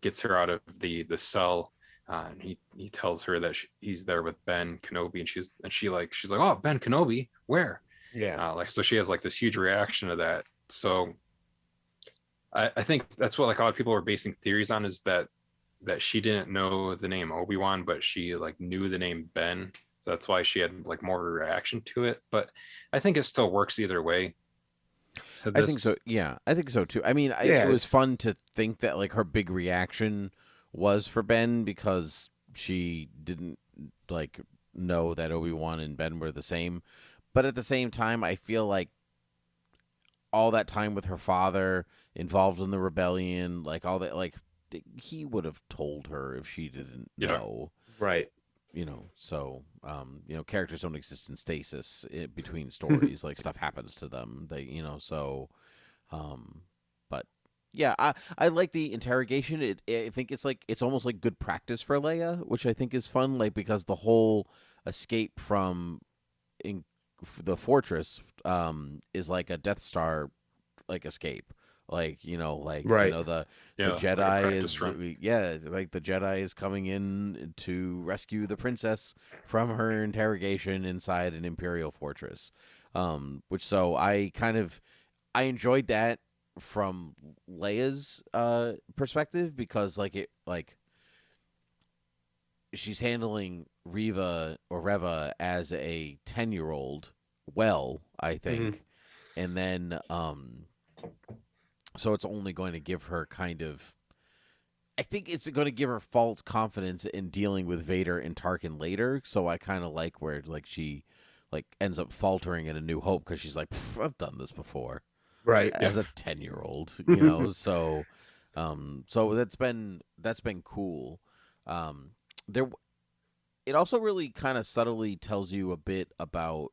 gets her out of the cell, and he tells her that he's there with Ben Kenobi, and she's like, oh, Ben Kenobi, where? Yeah. Like, so she has like this huge reaction to that. So I think that's what like a lot of people are basing theories on, is that she didn't know the name Obi-Wan, but she like knew the name Ben. So that's why she had like more reaction to it. But I think it still works either way. I think so. Yeah, I think so too. I mean, it was fun to think that like her big reaction was for Ben, because she didn't like know that Obi-Wan and Ben were the same. But at the same time, I feel like all that time with her father involved in the rebellion, like all that, like he would have told her if she didn't know. Right. So characters don't exist in stasis between stories. Like stuff happens to them. They, but yeah, I like the interrogation. I think it's almost like good practice for Leia, which I think is fun. Like, because the whole escape from the fortress is like a Death Star like escape. Like, right. The Jedi is like the Jedi is coming in to rescue the princess from her interrogation inside an Imperial fortress. Which, so I enjoyed that from Leia's perspective, because she's handling Reva as a 10-year-old well, I think. And then so it's only going to give her I think it's going to give her false confidence in dealing with Vader and Tarkin later. So I kind of like where like she like ends up faltering in A New Hope, because she's like, I've done this before, right? As a 10-year-old, So, so that's been cool. It also really kind of subtly tells you a bit about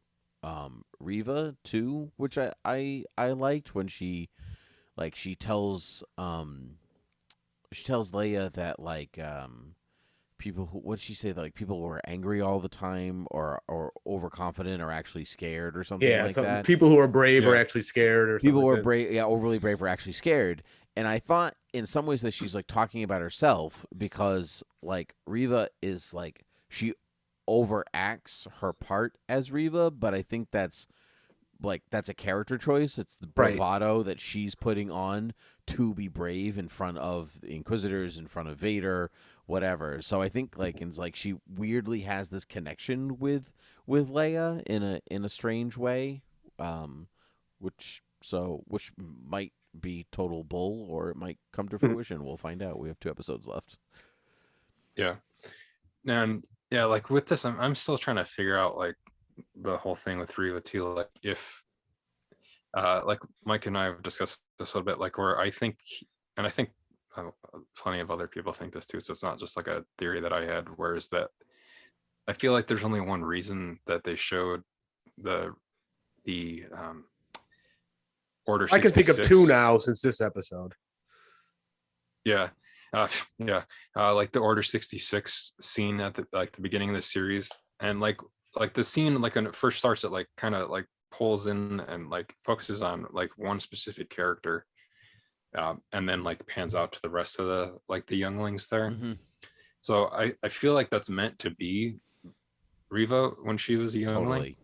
Reva too, which I liked when she tells Leia that like people who, what'd she say, that like people who are angry all the time or overconfident are actually scared or something like that. People who are brave are actually scared, or people who are brave, overly brave are actually scared. And I thought in some ways that she's like talking about herself, because like Reva is like, she overacts her part as Reva, but I think that's a character choice. It's the bravado that she's putting on to be brave in front of the Inquisitors, in front of Vader, whatever. So I think it's like she weirdly has this connection with Leia in a strange way, which might be total bull, or it might come to fruition. We'll find out. We have 2 episodes left. Yeah, and yeah, like with this, I'm still trying to figure out like the whole thing with Reva too, like if like Mike and I have discussed this a little bit, like where I think, and I think plenty of other people think this too, so it's not just like a theory that I had, whereas that I feel like there's only one reason that they showed the Order 66. I can think of 2 now since this episode. Yeah. Like the Order 66 scene at the beginning of the series, and like the scene like when it first starts, it like kind of like pulls in and like focuses on like one specific character, and then like pans out to the rest of the younglings there. So I feel like that's meant to be Reva when she was a youngling.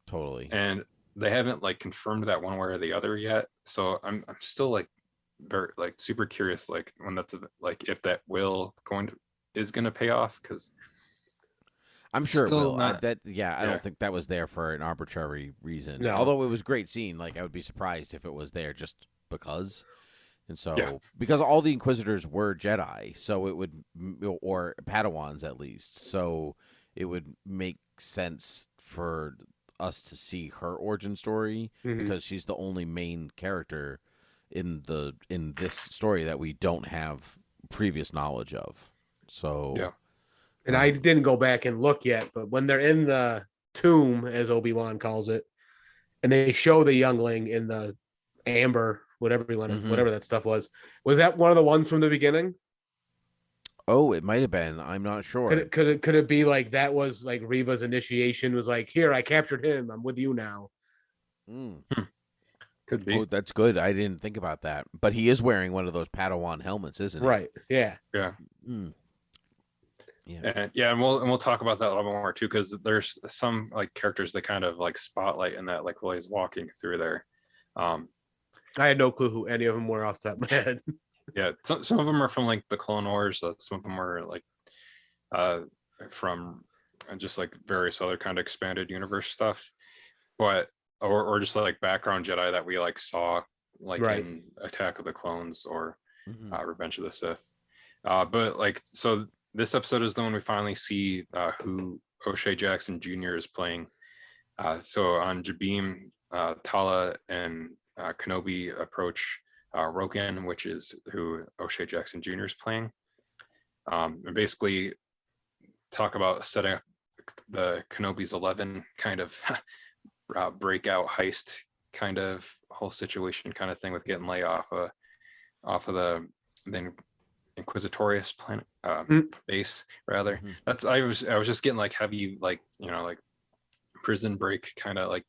Totally. And they haven't like confirmed that one way or the other yet, so I'm still like very like super curious like when that's like if that is going to pay off, because I'm sure Still it will. not- I don't think that was there for an arbitrary reason. No. Although it was a great scene, like I would be surprised if it was there just because. And so, Yeah. because all the Inquisitors were Jedi, so it would, or Padawans at least, so it would make sense for us to see her origin story because she's the only main character in this story that we don't have previous knowledge of. So, Yeah. And I didn't go back and look yet, but when they're in the tomb, as Obi-Wan calls it, and they show the youngling in the amber, whatever that stuff was that one of the ones from the beginning? Oh, it might have been. I'm not sure. Could it be like that was like Reva's initiation? Was like, here, I captured him. I'm with you now. Could be. Oh, that's good. I didn't think about that. But he is wearing one of those Padawan helmets, isn't he? Right. Yeah. Yeah. Yeah. And we'll talk about that a little more too, because there's some like characters that kind of like spotlight in that, like while he's walking through there. I had no clue who any of them were off the top of my head. Yeah, some of them are from like the Clone Wars. Some of them are like from just like various other kind of expanded universe stuff, but or just like background Jedi that we like saw like in Attack of the Clones or Revenge of the Sith. But like, so this episode is the one we finally see who O'Shea Jackson Jr. is playing. So on Jabeam, Tala and Kenobi approach Rogan, which is who O'Shea Jackson Jr. is playing, and basically talk about setting up the Kenobi's 11 kind of breakout heist kind of whole situation kind of thing with getting Leia off of the Inquisitorius planet base rather. That's I was just getting like heavy, like, you know, like prison break kind of like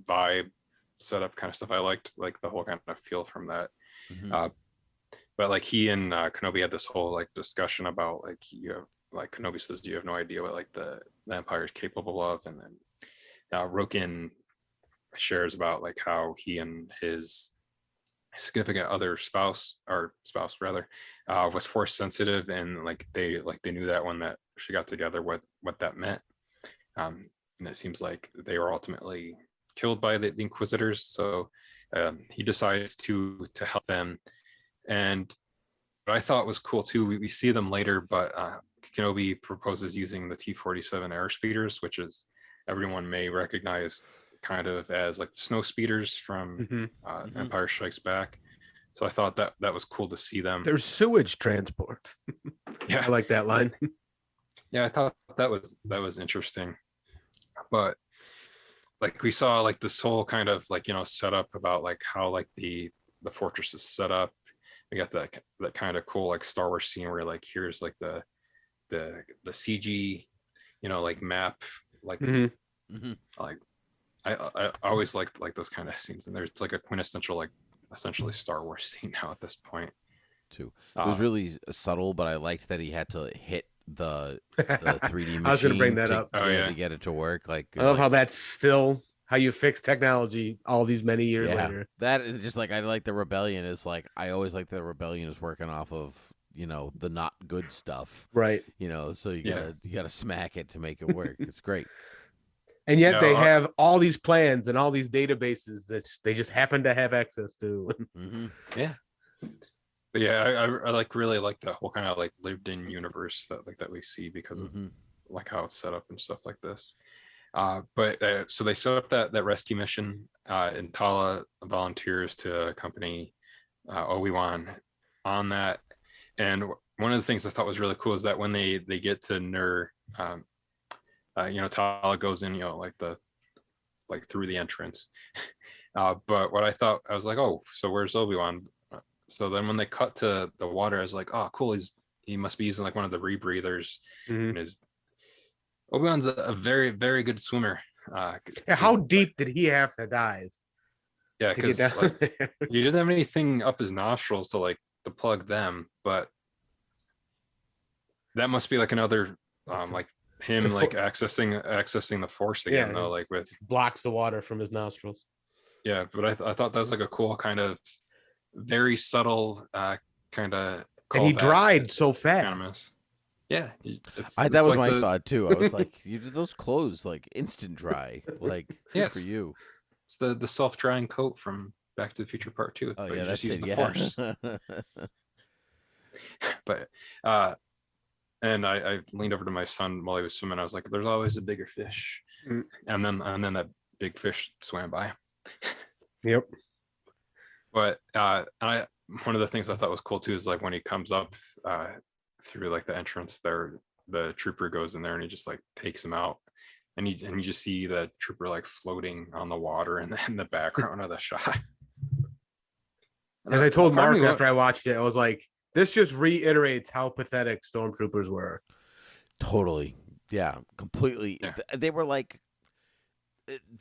vibe setup kind of stuff. I liked like the whole kind of feel from that. But like he and Kenobi had this whole like discussion about like, you have, like Kenobi says, you have no idea what like the Empire is capable of, and then Roken shares about like how he and his significant other spouse rather was force sensitive, and like they knew that when that she got together what that meant, and it seems like they were ultimately killed by the Inquisitors. So he decides to help them. And what I thought was cool too, we see them later, but Kenobi proposes using the T-47 air speeders, which is everyone may recognize kind of as like the snow speeders from Empire Strikes Back. So I thought that was cool to see them. There's sewage transport. Yeah, I like that line. Yeah, I thought that was interesting. But like we saw like this whole kind of like, you know, setup about like how like the fortress is set up. We got that kind of cool like Star Wars scene where like here's like the CG, you know, like map, like like I always liked like those kind of scenes, and there's like a quintessential like essentially Star Wars scene now at this point too. It was really subtle, but I liked that he had to hit the 3D machine. I was going to bring that up. To get it to work. Like I love how that's still how you fix technology all these many years later. That is just like, I like the Rebellion is like, I always like the Rebellion is working off of, you know, the not good stuff, right? You know, so you gotta smack it to make it work. It's great. And yet they have all these plans and all these databases that they just happen to have access to. Yeah. But yeah, I like really like the whole kind of like lived in universe that we see because of like how it's set up and stuff like this. But so they set up that rescue mission, and Tala volunteers to accompany Obi-Wan on that. And one of the things I thought was really cool is that when they get to Nur, you know, Tala goes in, you know, like through the entrance. But what I was like, oh, so where's Obi-Wan? So then when they cut to the water, I was like, oh, cool. He must be using like one of the rebreathers. And Obi-Wan's a very, very good swimmer. How deep did he have to dive? Yeah, because like, he doesn't have anything up his nostrils to plug them, but that must be like another like him like accessing the force again, though, like with blocks the water from his nostrils. Yeah, but I thought that was like a cool kind of very subtle kind of. And he dried so fast. Yeah, that was like my thought too. I was like, you did those clothes like instant dry, like yeah, good for you. It's the self-drying coat from Back to the Future Part 2. Oh but yeah, you that's just use it. the Yeah. Force. But and I leaned over to my son while he was swimming. I was like, "There's always a bigger fish," and then that big fish swam by. Yep. But one of the things I thought was cool too is like when he comes up through like the entrance there, the trooper goes in there and he just like takes him out, and you just see the trooper like floating on the water in the background of the shot. As I told Mark after I watched it, I was like, this just reiterates how pathetic stormtroopers were. Totally. Yeah, completely. Yeah. They were like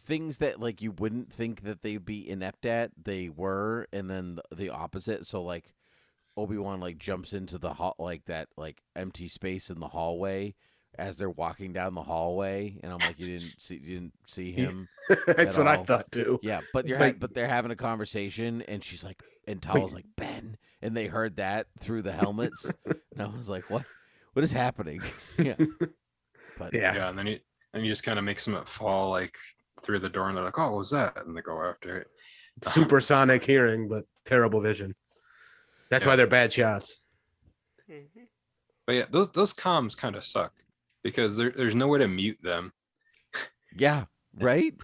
things that like you wouldn't think that they'd be inept at. They were, and then the opposite. So like Obi-Wan like jumps into the like that like empty space in the hallway as they're walking down the hallway, and I'm like, you didn't see him. That's what all. I thought too. Yeah, but but they're having a conversation, and she's like, and Tala's like, Ben, and they heard that through the helmets, and I was like, what is happening? Yeah, but yeah, and then you just kind of makes them fall like through the door, and they're like, oh, what was that? And they go after it. Supersonic hearing, but terrible vision. That's why they're bad shots. But yeah, those comms kind of suck because there's no way to mute them. Yeah, right.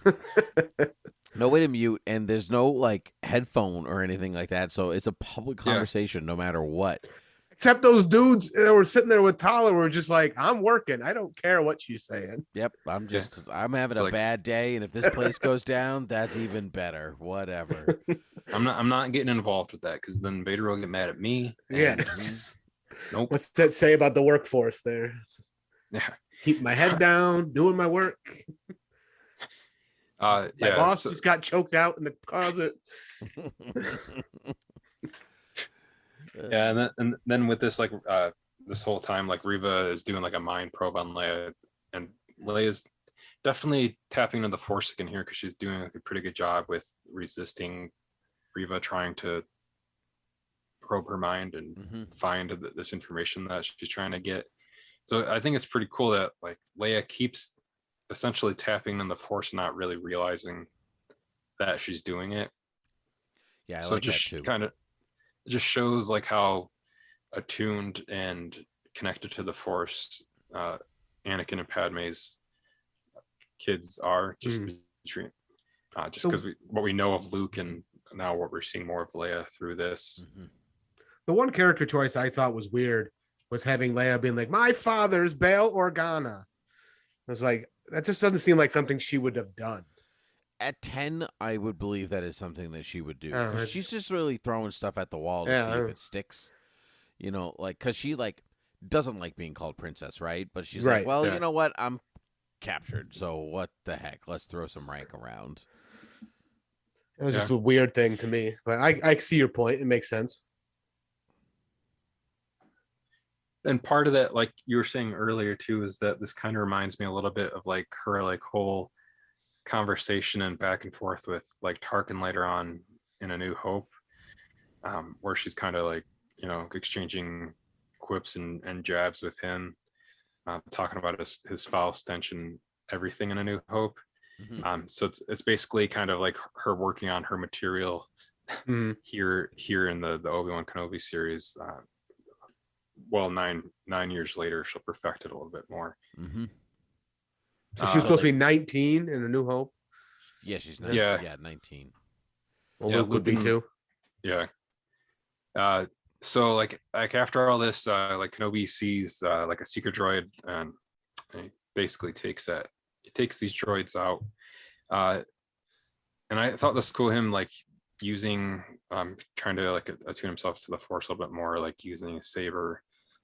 No way to mute, and there's no like headphone or anything like that, so it's a public conversation no matter what. Except those dudes that were sitting there with Tala were just like, I'm working. I don't care what she's saying. Yep, I'm having a bad day, and if this place goes down, that's even better. Whatever. I'm not getting involved with that because then Vader will get mad at me. Yeah. Nope. What's that say about the workforce there? Yeah. Keep my head down, doing my work. My boss just got choked out in the closet. Yeah, and then with this like this whole time, like Reva is doing like a mind probe on Leia, and Leia's definitely tapping into the Force again here because she's doing like a pretty good job with resisting Reva trying to probe her mind and find this information that she's trying to get. So I think it's pretty cool that like Leia keeps essentially tapping in the Force, not really realizing that she's doing it. Yeah, so like it just kind of it just shows like how attuned and connected to the Force Anakin and Padme's kids are, just because what we know of Luke and now what we're seeing more of Leia through this. The one character choice I thought was weird was having Leia being like, my father's Bail Organa. I was like, that just doesn't seem like something she would have done. At 10, I would believe that is something that she would do. Because she's just really throwing stuff at the wall to see if it sticks. You know, like, because she, like, doesn't like being called princess, right? But she's like, well, you know what? I'm captured, so what the heck? Let's throw some rank around. It was just a weird thing to me. But I see your point. It makes sense. And part of that, like you were saying earlier too, is that this kind of reminds me a little bit of like her like whole conversation and back and forth with like Tarkin later on in A New Hope, where she's kind of like, you know, exchanging quips and jabs with him, talking about his foul stench and everything in A New Hope. So it's basically kind of like her working on her material here in the Obi-Wan Kenobi series. Well, nine years later, she'll perfect it a little bit more. So she's supposed to be 19 in A New Hope. Yeah, she's 19. Yeah, 19. Well, Luke would be too. Yeah. So like after all this, like Kenobi sees like a secret droid, and he basically takes these droids out. And I thought this was cool, him like using trying to like attune himself to the Force a little bit more, like using a saber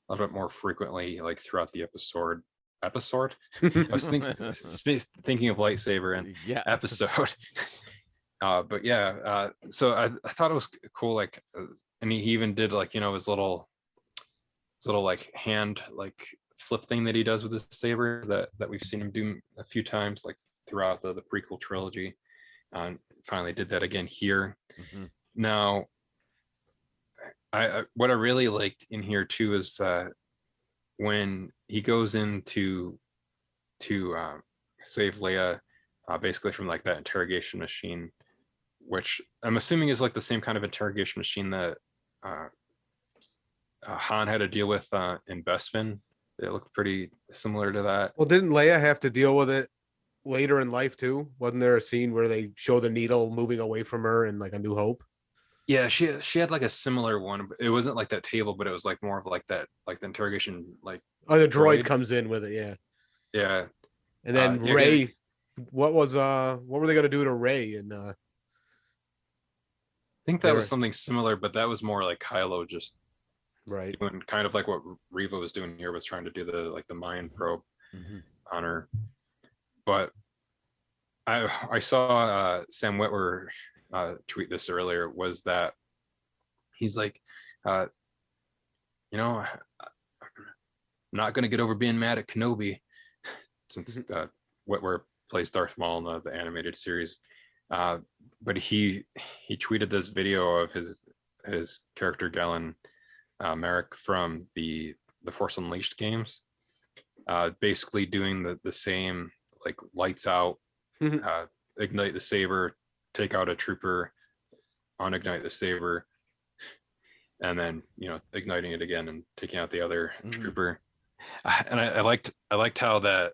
a little bit more frequently, like throughout the episode. I was thinking of lightsaber and episode. But yeah, so I thought it was cool, like, and he even did like, you know, his little like hand like flip thing that he does with his saber that we've seen him do a few times like throughout the prequel trilogy. Finally did that again here. Now, what I really liked in here too is when he goes in to save Leia, basically from like that interrogation machine, which I'm assuming is like the same kind of interrogation machine that Han had to deal with in Bespin. It looked pretty similar to that. Well, didn't Leia have to deal with it later in life too? Wasn't there a scene where they show the needle moving away from her in like A New Hope? Yeah, she had like a similar one. It wasn't like that table, but it was like more of like that, like the interrogation, like the droid comes in with it. Yeah. Yeah. And then Rey, what were they gonna do to Rey? And I think that was something similar, but that was more like Kylo just doing kind of like what Reva was doing here, was trying to do the mind probe on her. But I saw Sam Witwer tweet this earlier, was that he's like, I'm not going to get over being mad at Kenobi, since Witwer plays Darth Maul in the animated series. But he tweeted this video of his character Galen Merrick from the Force Unleashed games, basically doing the same, like lights out, ignite the saber, take out a trooper, unignite the saber, and then igniting it again and taking out the other trooper. And I liked how that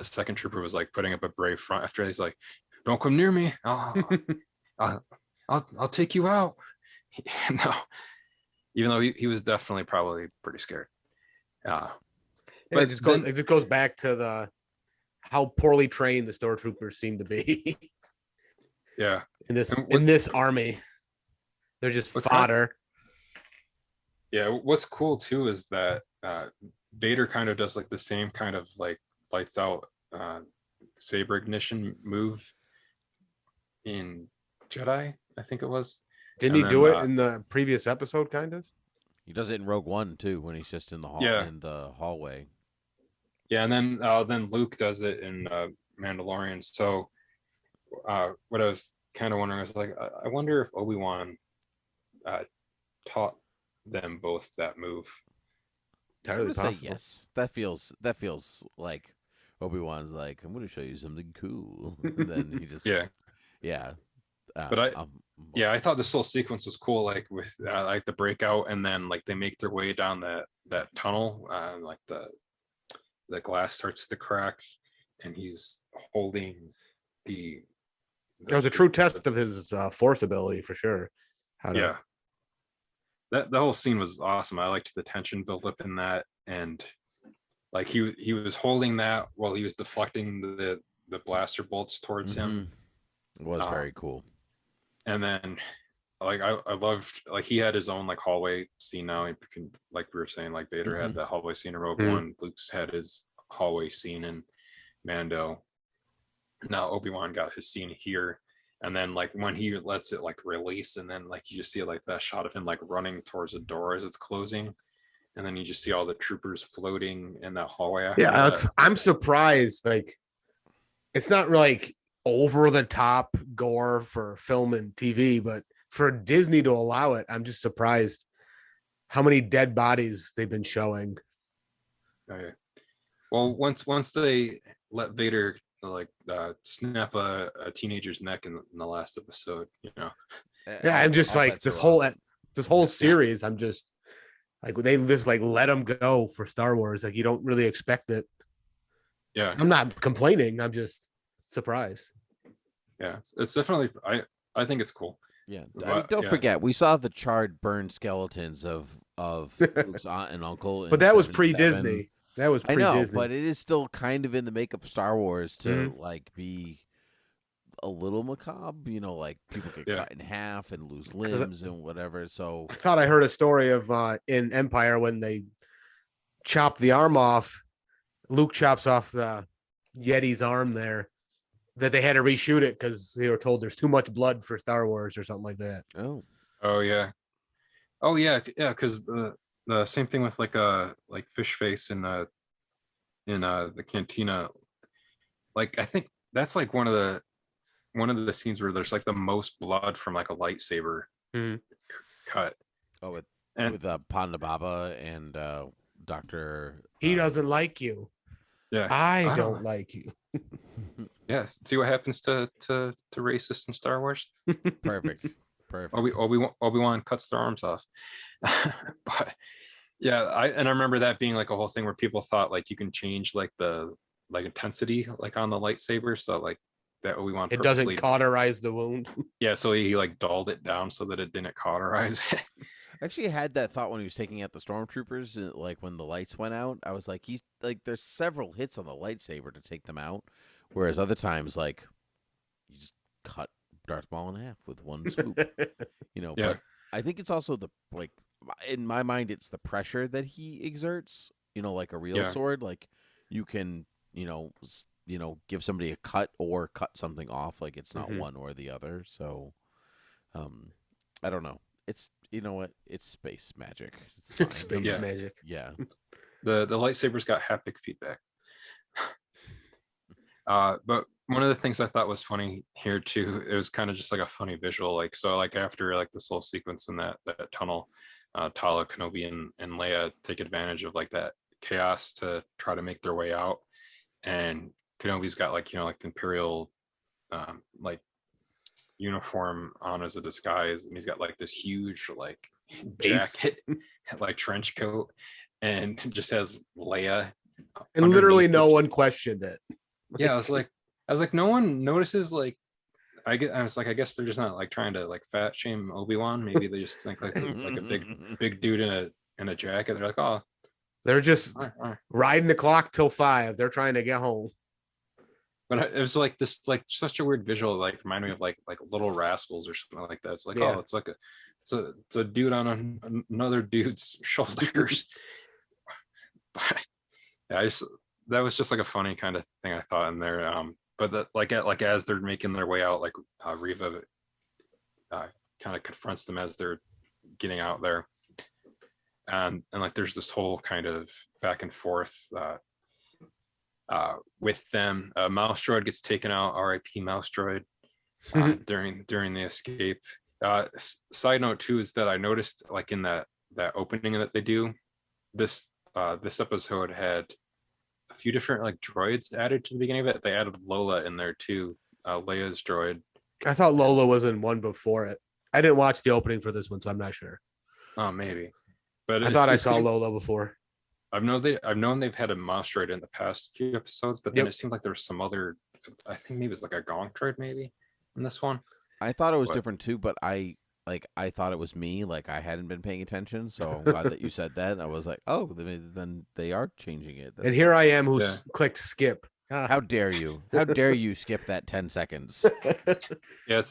second trooper was like putting up a brave front after he's like, "Don't come near me. I'll take you out." No, even though he was definitely probably pretty scared. But it just goes back to how poorly trained the stormtroopers seem to be. Yeah. In this army, they're just fodder. What's cool too is that Vader kind of does like the same kind of like lights out saber ignition move in Jedi, I think it was. Didn't he do it in the previous episode, kind of? He does it in Rogue One too, when he's just in the in the hallway. Yeah, and then Luke does it in Mandalorian. So what I was kind of wondering was like, I wonder if Obi-Wan taught them both that move. Entirely possible. Say yes. That feels like Obi-Wan's like, I'm going to show you something cool. And then he just yeah. But I thought this whole sequence was cool, like with like the breakout, and then like they make their way down that tunnel, like the glass starts to crack, and he's holding the it was a true test of his force ability for sure. That the whole scene was awesome. I liked the tension built up in that, and like he was holding that while he was deflecting the blaster bolts towards him. It was very cool. And then like I loved, like he had his own like hallway scene now. He can, like we were saying, like Vader had the hallway scene in Rogue One. Luke's had his hallway scene in Mando. Now Obi-Wan got his scene here. And then like when he lets it like release, and then like you just see like that shot of him like running towards the door as it's closing, and then you just see all the troopers floating in that hallway after that. I'm surprised, like it's not like over the top gore for film and TV, but for Disney to allow it, I'm just surprised how many dead bodies they've been showing. Okay. Well, once they let Vader like snap a teenager's neck in the last episode, Yeah, I'm just like this whole series. I'm just like, they just like let them go for Star Wars. Like you don't really expect it. Yeah, I'm not complaining. I'm just surprised. Yeah, it's definitely. I think it's cool. Yeah, I mean, don't forget, we saw the charred, burned skeletons of Luke's aunt and uncle. But that was pre-Disney. That was pre-Disney. I know, but it is still kind of in the makeup of Star Wars to like be a little macabre. Like people get cut in half and lose limbs and whatever. So I thought I heard a story of in Empire when they chop the arm off. Luke chops off the Yeti's arm there, that they had to reshoot it because they were told there's too much blood for Star Wars or something like that. Oh yeah, because the same thing with like fish face in the cantina. Like I think that's like one of the scenes where there's like the most blood from like a lightsaber cut. With Ponda Baba and Doctor. He doesn't like you. Yeah, I don't like you. Yes. See what happens to racists in Star Wars. Perfect. Obi-Wan cuts their arms off. But yeah, I remember that being like a whole thing where people thought like you can change like the intensity like on the lightsaber, so like that Obi-Wan it doesn't cauterize the wound. Yeah, so he like dulled it down so that it didn't cauterize. I actually had that thought when he was taking out the stormtroopers, like when the lights went out. I was like, he's like, there's several hits on the lightsaber to take them out, whereas other times, like, you just cut Darth Maul in half with one swoop. Yeah. But I think it's also the like, in my mind, it's the pressure that he exerts. Like a real sword, like you can, give somebody a cut or cut something off. Like it's not one or the other. So, I don't know. It's what? It's space magic. It's space magic. Yeah. The lightsaber's got haptic feedback. But one of the things I thought was funny here too, it was kind of just like a funny visual. Like so, like after like this whole sequence in that tunnel, Tala, Kenobi, and Leia take advantage of like that chaos to try to make their way out. And Kenobi's got like like the Imperial like uniform on as a disguise, and he's got like this huge like jacket, like trench coat, and just has Leia. And literally no one questioned it. Yeah, I was like, no one notices. Like, I guess they're just not like trying to like fat shame Obi-Wan. Maybe they just think like a big dude in a jacket. They're like, oh, they're just riding the clock till 5. They're trying to get home. But it was like this, like such a weird visual, like reminded me of like Little Rascals or something like that. It's like, oh, it's like it's a dude on another dude's shoulders. But yeah, that was just like a funny kind of thing I thought in there. But that like as they're making their way out, like Reva kind of confronts them as they're getting out there, and like there's this whole kind of back and forth. With them, Mouse Droid gets taken out. R.I.P. Mouse Droid during the escape. Side note too is that I noticed like in that opening that they do, this episode had a few different like droids added to the beginning of it. They added Lola in there too, Leia's droid. I thought Lola was in one before it. I didn't watch the opening for this one, so I'm not sure. Oh, maybe. But I thought I saw Lola before. I've known they've had a mouse droid in the past few episodes, but then it seemed like there was some other. I think maybe it was like a gonk droid maybe in this one. I thought it was different too, but I thought it was me. Like I hadn't been paying attention, so I'm glad that you said that. I was like, oh, then they are changing it. That's here I am, who clicked skip. How dare you? How dare you skip that 10 seconds? Yeah,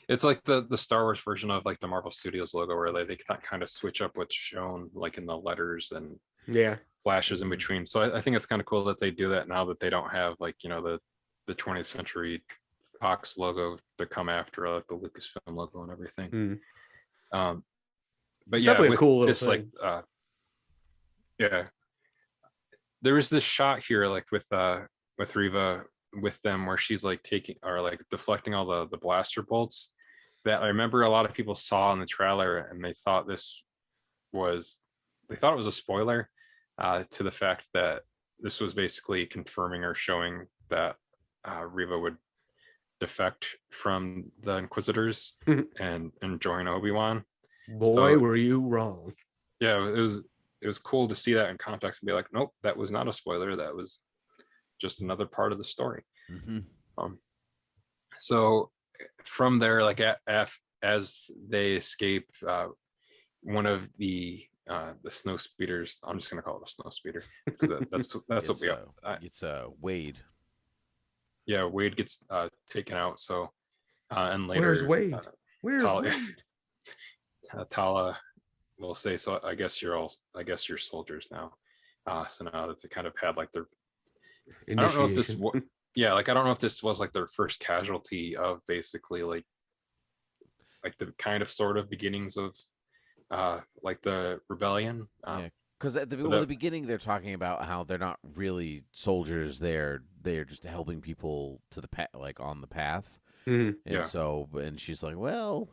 it's like the Star Wars version of like the Marvel Studios logo, where they kind of switch up what's shown like in the letters and flashes in between. So I think it's kind of cool that they do that now that they don't have like the 20th Century Fox logo to come after like the Lucasfilm logo and everything. But it's yeah, definitely a cool little thing. Like there was this shot here like with Reva with them where she's like taking or like deflecting all the blaster bolts that I remember a lot of people saw in the trailer, and they thought it was a spoiler to the fact that this was basically confirming or showing that Reva would defect from the Inquisitors and join Obi-Wan. Boy, were you wrong. Yeah, it was cool to see that in context and be like, nope, that was not a spoiler. That was just another part of the story. So from there, like as they escape, one of the snow speeders, I'm just gonna call it a snow speeder because that's what we are. It's Wade. Yeah, Wade gets taken out. So and later, where's Wade? Where's Wade? Tala will say, so I guess you're soldiers now. So now that they kind of had like their I don't know if this I don't know if this was like their first casualty of basically like the kind of sort of beginnings of like the rebellion. Because at the beginning they're talking about how they're not really soldiers, they're just helping people to the like on the path. And she's like, well,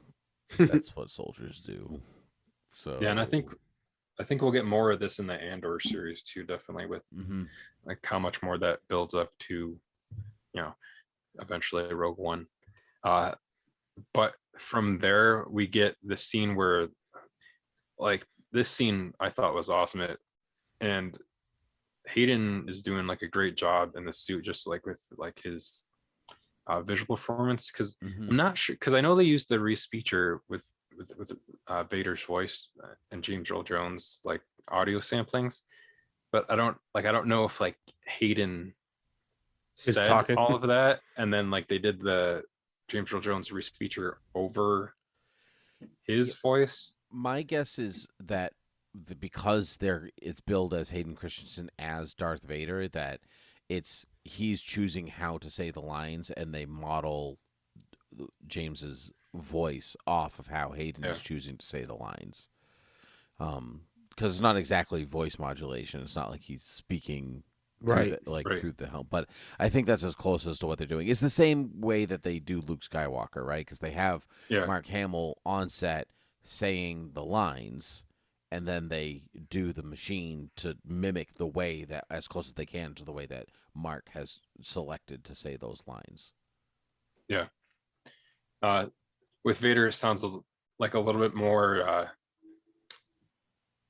that's what soldiers do. So yeah, and I think I think we'll get more of this in the Andor series too, definitely, with like how much more that builds up to, eventually Rogue One. But from there we get the scene where, like, this scene I thought was awesome. And Hayden is doing like a great job in the suit, just like with like his visual performance, because I'm not sure, because I know they used the Reese feature with Vader's voice and James Earl Jones like audio samplings, but I don't know if like Hayden said all of that, and then like they did the James Earl Jones Reese feature over his voice. My guess is that because it's billed as Hayden Christensen as Darth Vader, that he's choosing how to say the lines, and they model James's voice off of how Hayden is choosing to say the lines. Because it's not exactly voice modulation. It's not like he's speaking through the helm. But I think that's as close as to what they're doing. It's the same way that they do Luke Skywalker, right? Because they have Mark Hamill on set saying the lines, and then they do the machine to mimic the way that, as close as they can to the way that Mark has selected to say those lines. Yeah. With Vader, it sounds like a little bit more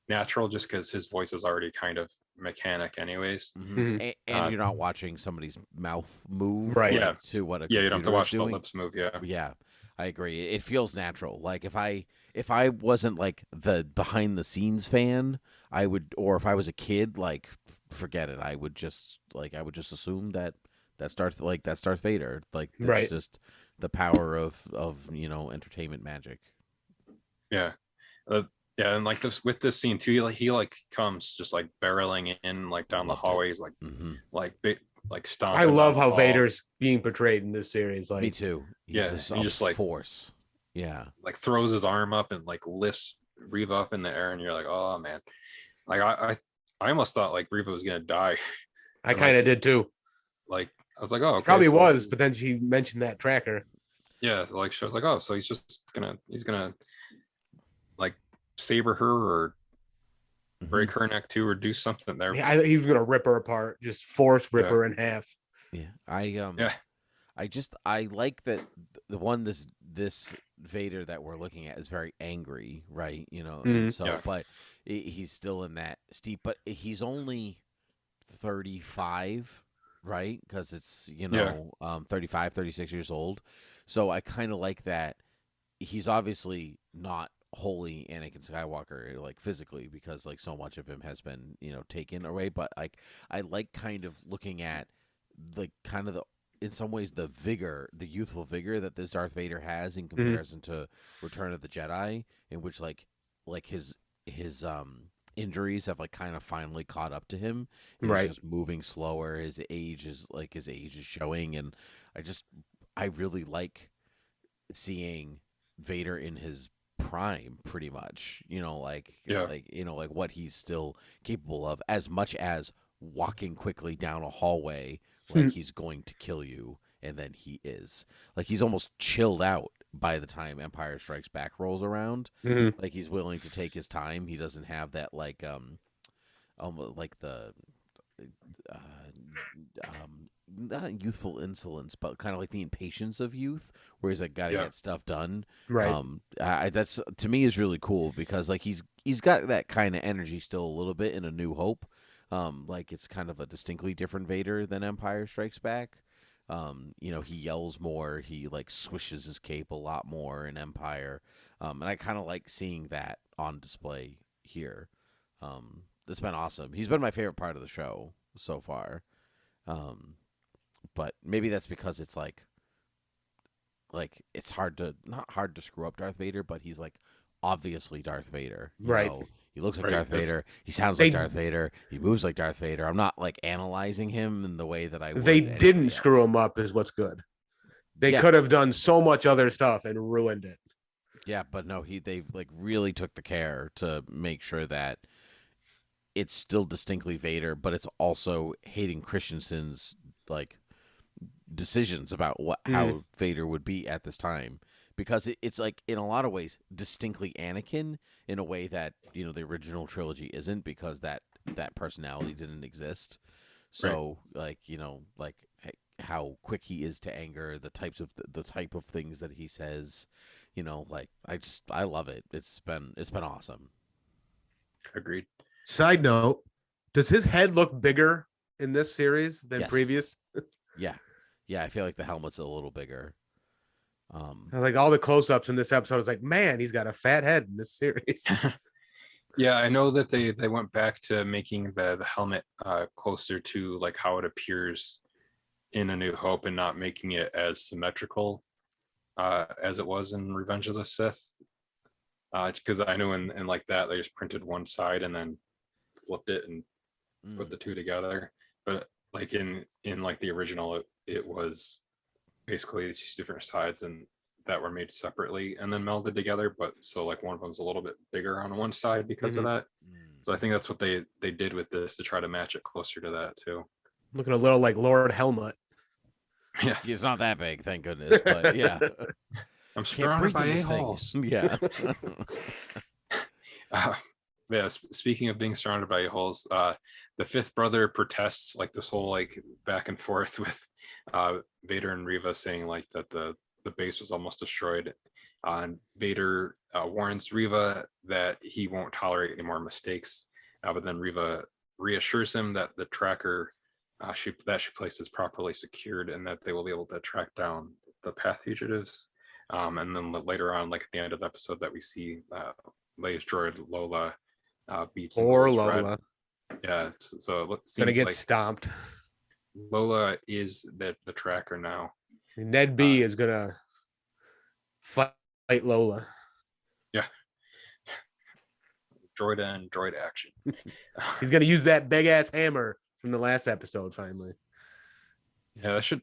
natural, just because his voice is already kind of mechanic anyways. And you're not watching somebody's mouth move, right? To what you don't have to watch the lips move. Yeah, I agree. It feels natural. Like if I wasn't like the behind the scenes fan, I would, or if I was a kid, like forget it. I would just assume that's Darth Vader. Like that's just the power of entertainment magic. Yeah. And like this with this scene too, he like comes just like barreling in like down the hallways, like stomping. I love how Vader's being portrayed in this series. Like, me too. He's just like force. Yeah. Like throws his arm up and like lifts Reva up in the air, and you're like, oh man. Like I almost thought like Reva was gonna die. I kind of did too. Like I was like, oh, okay, probably was, but then she mentioned that tracker. Yeah, like she was like, oh, so he's gonna like saber her or break her neck too, or do something there. Yeah, he was gonna rip her apart, just force rip her in half. Yeah, I like that this Vader that we're looking at is very angry, right? And so but he's still in that steep, but he's only 35, right? Because it's 35, 36 years old. So I kind of like that he's obviously not wholly Anakin Skywalker, like physically, because like so much of him has been taken away, but like I like kind of looking at like kind of in some ways the youthful vigor that this Darth Vader has in comparison to Return of the Jedi, in which like his injuries have like kind of finally caught up to him, and he's just moving slower. His age is showing, and I really like seeing Vader in his prime, pretty much, like what he's still capable of, as much as walking quickly down a hallway like he's going to kill you, and then he is. Like he's almost chilled out by the time Empire Strikes Back rolls around. Like he's willing to take his time. He doesn't have that like the not youthful insolence, but kind of like the impatience of youth, where he's like got to get stuff done. Right. That's to me is really cool, because like he's got that kind of energy still a little bit in A New Hope. Like it's kind of a distinctly different Vader than Empire Strikes Back. He yells more, he like swishes his cape a lot more in Empire. And I kind of like seeing that on display here. It's been awesome. He's been my favorite part of the show so far. But maybe that's because it's like it's not hard to screw up Darth Vader, but he's like obviously Darth Vader. Right. He looks like Darth Vader. He sounds like Darth Vader. He moves like Darth Vader. I'm not like analyzing him in the way that I would. They didn't screw him up is what's good. They could have done so much other stuff and ruined it. Yeah, but no, they like really took the care to make sure that it's still distinctly Vader, but it's also Hayden Christensen's like decisions about how Vader would be at this time, because it's like in a lot of ways distinctly Anakin in a way that the original trilogy isn't, because that personality didn't exist. So like like how quick he is to anger, the type of things that he says, like I love it. It's been awesome. Agreed. Side note, does his head look bigger in this series than previous? Yeah. I feel like the helmet's a little bigger. Like all the close-ups in this episode, is like, man, he's got a fat head in this series. Yeah, I know that they went back to making the helmet closer to like how it appears in A New Hope, and not making it as symmetrical as it was in Revenge of the Sith. Because I know in like that they just printed one side and then flipped it and put the two together. But like in like the original, it was basically these different sides and that were made separately and then melded together. But so like one of them's a little bit bigger on one side because of that. So I think that's what they did with this, to try to match it closer to that too. Looking a little like Lord Helmet. Yeah, he's not that big, thank goodness. But yeah, I'm surrounded by a-holes. Yeah. Yeah. Speaking of being surrounded by a-holes, the fifth brother protests like this whole like back and forth with Vader and Reva, saying like that the base was almost destroyed. And Vader warns Reva that he won't tolerate any more mistakes. But then Reva reassures him that the tracker she placed is properly secured, and that they will be able to track down the path fugitives. And then later on, like at the end of the episode, that we see Leia's droid Lola beats Lola. Red. Yeah, so it seems gonna get like stomped. Lola is the tracker now. Ned B is gonna fight Lola. Yeah. Droid and droid action. He's gonna use that big ass hammer from the last episode finally. Yeah, that should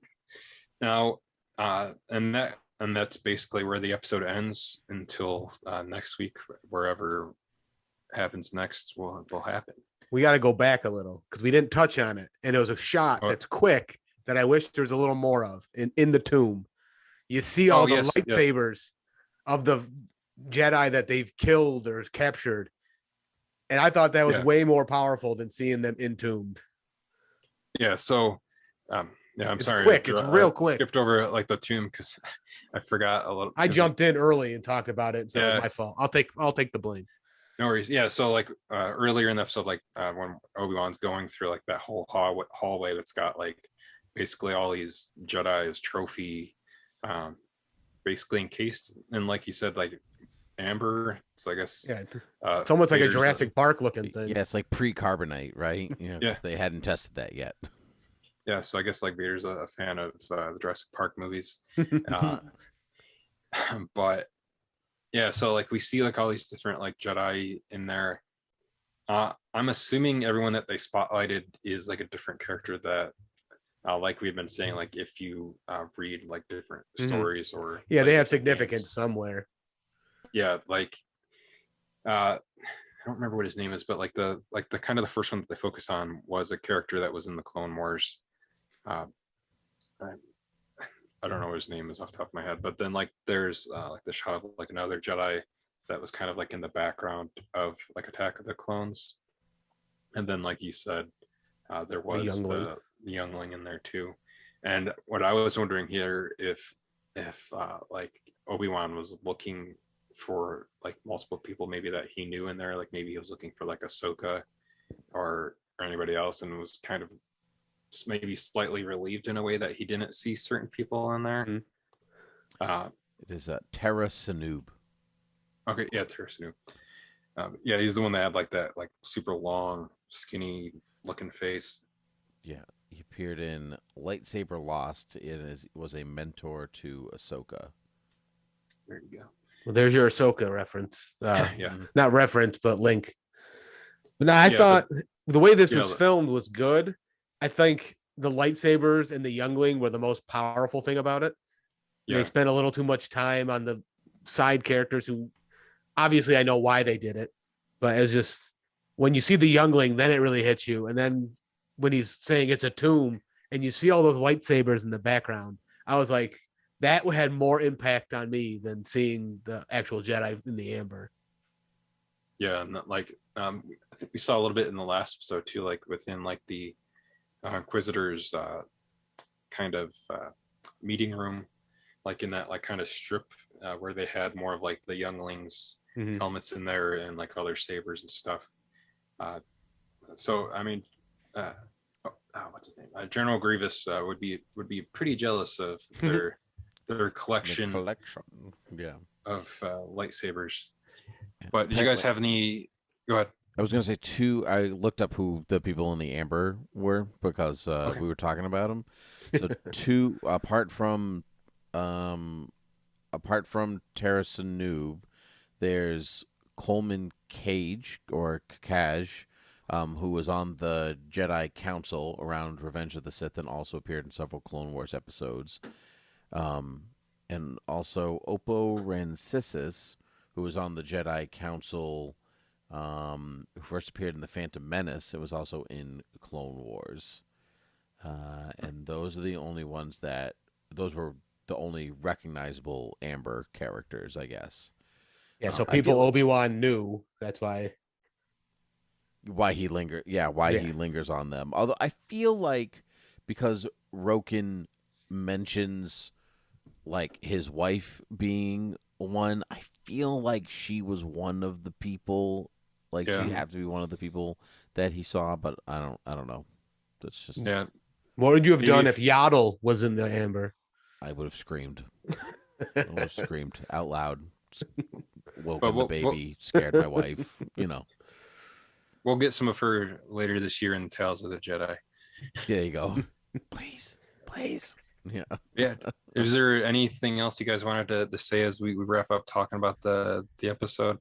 now and that's basically where the episode ends until next week. Wherever happens next will happen. We got to go back a little because we didn't touch on it, and it was a shot that's quick that I wish there was a little more of in the tomb. You see all the lightsabers of the Jedi that they've killed or captured, and I thought that was way more powerful than seeing them entombed. Yeah, so I'm it's sorry. Quick. It's real quick. Skipped over like the tomb because I forgot a little. I jumped in early and talked about it, so it's my fault. I'll take the blame. No worries. Yeah, so like earlier in the episode, like when Obi-Wan's going through like that whole hallway that's got like basically all these Jedi's trophy, basically encased in, like you said, like amber. So I guess it's almost like a Jurassic Park looking thing. Yeah, it's like pre-carbonite, right? Because they hadn't tested that yet. Yeah, so I guess like Vader's a fan of the Jurassic Park movies, but. Yeah, so like we see like all these different like Jedi in there. I'm assuming everyone that they spotlighted is like a different character that, like we've been saying, like if you read like different stories or they have significance somewhere. Yeah, like I don't remember what his name is, but like the kind of the first one that they focus on was a character that was in the Clone Wars. I don't know what his name is off the top of my head, but then like there's like the shot of like another Jedi that was kind of like in the background of like Attack of the Clones, and then like you said, there was the youngling in there too. And what I was wondering here, if like Obi-Wan was looking for like multiple people maybe that he knew in there, like maybe he was looking for like Ahsoka or anybody else, and was kind of maybe slightly relieved in a way that he didn't see certain people in there. It is Terra Sanoob. Okay, yeah, Terra Sanoob. Yeah, he's the one that had like that like super long, skinny looking face. Yeah, he appeared in Lightsaber Lost. It was a mentor to Ahsoka. There you go. Well, there's your Ahsoka reference. Not reference, but link. But no, I thought the way this was filmed was good. I think the lightsabers and the youngling were the most powerful thing about it. They spent a little too much time on the side characters who, obviously I know why they did it, but it's just when you see the youngling, then it really hits you. And then when he's saying it's a tomb and you see all those lightsabers in the background, I was like, that had more impact on me than seeing the actual Jedi in the amber. Yeah, and like I think we saw a little bit in the last episode too, like within like the Inquisitors kind of meeting room, like in that like kind of strip where they had more of like the younglings helmets in there and like other sabers and stuff. So I mean, what's his name? General Grievous would be pretty jealous of their collection of lightsabers. But did you guys have any? Go ahead. I was going to say I looked up who the people in the amber were because we were talking about them. So two, apart from Terrace and Noob, there's Coleman Cage or Kaj, who was on the Jedi Council around Revenge of the Sith and also appeared in several Clone Wars episodes. And also Oppo Rancisis, who was on the Jedi Council, who first appeared in The Phantom Menace. It was also in Clone Wars. And those are the only ones those were the only recognizable Amber characters, I guess. Yeah, so people Obi-Wan knew. That's why he lingered. Yeah, he lingers on them. Although I feel like because Roken mentions like his wife being one, I feel like she was one of the people. Like she'd have to be one of the people that he saw, but I don't know. That's just What would you have done if Yaddle was in the amber? I would have screamed. I would have screamed out loud. Woken the baby, scared my wife. You know. We'll get some of her later this year in Tales of the Jedi. There you go. Please. Yeah. Is there anything else you guys wanted to say as we wrap up talking about the episode?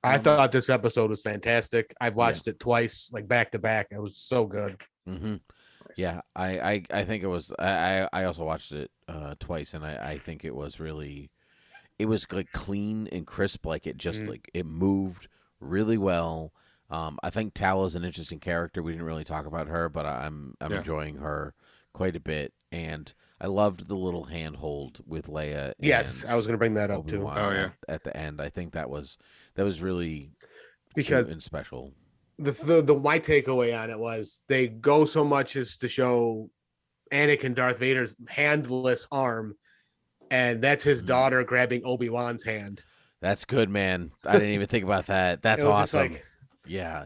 I thought this episode was fantastic. I've watched it twice, like back to back. It was so good. Mm-hmm. Yeah, I think it was. I also watched it twice, and I think it was really, it was like clean and crisp. Like it just like it moved really well. I think Tal is an interesting character. We didn't really talk about her, but I'm enjoying her quite a bit, and I loved the little handhold with Leia. Yes, I was going to bring that up Obi-Wan too. At the end, I think that was really because cute and special. The my takeaway on it was they go so much as to show Anakin Darth Vader's handless arm, and that's his daughter grabbing Obi-Wan's hand. That's good, man. I didn't even think about that. That's awesome. Yeah,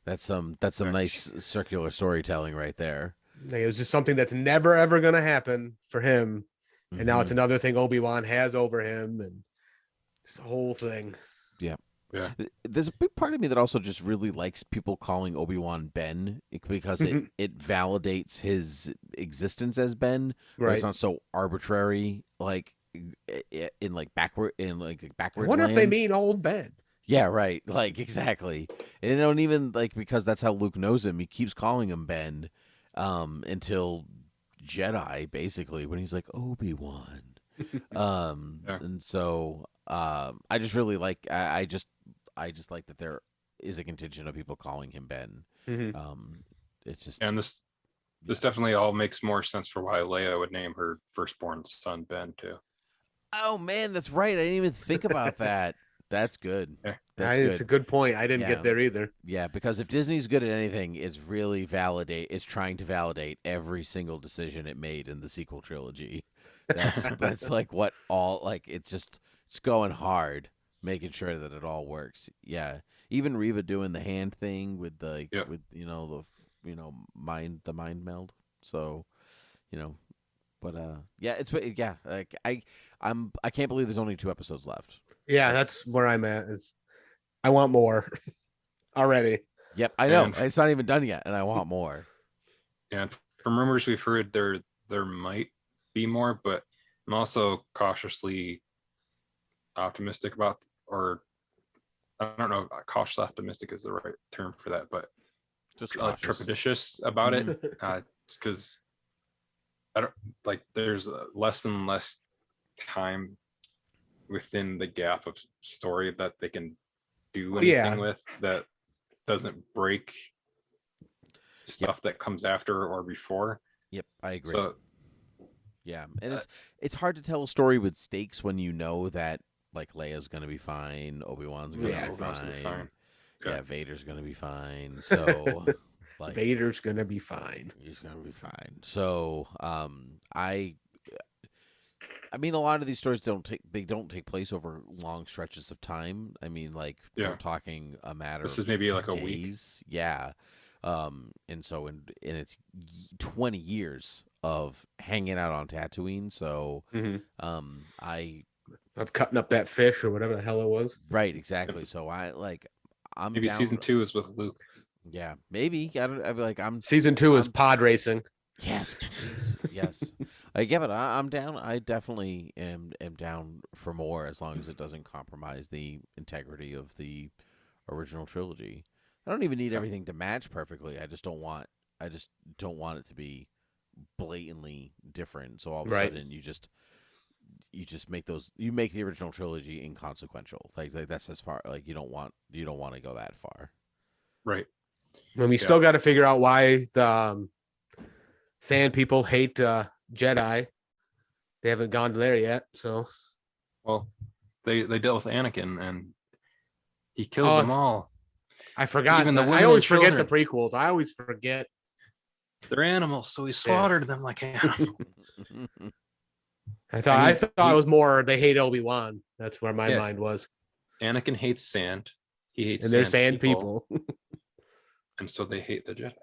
that's some nice circular storytelling right there. It was just something that's never ever going to happen for him, and now it's another thing Obi-Wan has over him, and this whole thing. Yeah. There's a big part of me that also just really likes people calling Obi-Wan Ben because it validates his existence as Ben. Right. It's not so arbitrary, like in backwards. I wonder if they mean old Ben. Yeah, right. Like exactly. And they don't even because that's how Luke knows him. He keeps calling him Ben until Jedi, basically, when he's like Obi-Wan. And so I just really like I just like that there is a contingent of people calling him Ben. It's just this definitely all makes more sense for why Leia would name her firstborn son Ben too. Oh man, that's right. I didn't even think about that. That's good. Yeah. It's a good point. I didn't get there either. Yeah, because if Disney's good at anything, it's really it's trying to validate every single decision it made in the sequel trilogy. That's like what all it's going hard, making sure that it all works. Yeah. Even Reva doing the hand thing with the mind meld. So, but I can't believe there's only 2 episodes left. Yeah, that's where I'm at. I want more already. Yep, I know. It's not even done yet, and I want more. And from rumors we've heard, there might be more, but I'm also cautiously optimistic about, or I don't know, cautiously optimistic is the right term for that, but just trepidatious about it, because I don't there's less and less time within the gap of story that they can do anything with that doesn't break stuff that comes after or before. Yep, I agree. So Yeah, and it's hard to tell a story with stakes when you know that like Leia's gonna be fine, Obi-Wan's gonna be fine. Yeah, Vader's gonna be fine. So like Vader's gonna be fine. He's gonna be fine. So I mean, a lot of these stories don't take place over long stretches of time. I mean, like we're talking a matter. This is maybe like days. A week. Yeah, and so and it's 20 years of hanging out on Tatooine. So, of cutting up that fish or whatever the hell it was. Right, exactly. So I'm maybe down. season 2 is with Luke. Yeah, maybe. I'm season 2 is pod racing. Yes, please. Yes. Yeah, but I'm down. I definitely am down for more as long as it doesn't compromise the integrity of the original trilogy. I don't even need everything to match perfectly. I just don't want it to be blatantly different. So all of a sudden you just make the original trilogy inconsequential. Like that's as far, like you don't want to go that far. Right. And we still got to figure out why the Sand people hate Jedi. They haven't gone there yet. So, well, they dealt with Anakin and he killed them all. I forgot. I always forget the prequels. I always forget. They're animals, so he slaughtered them like animals. I thought it was more they hate Obi-Wan. That's where my mind was. Anakin hates sand. He hates and they're sand people. And so they hate the Jedi.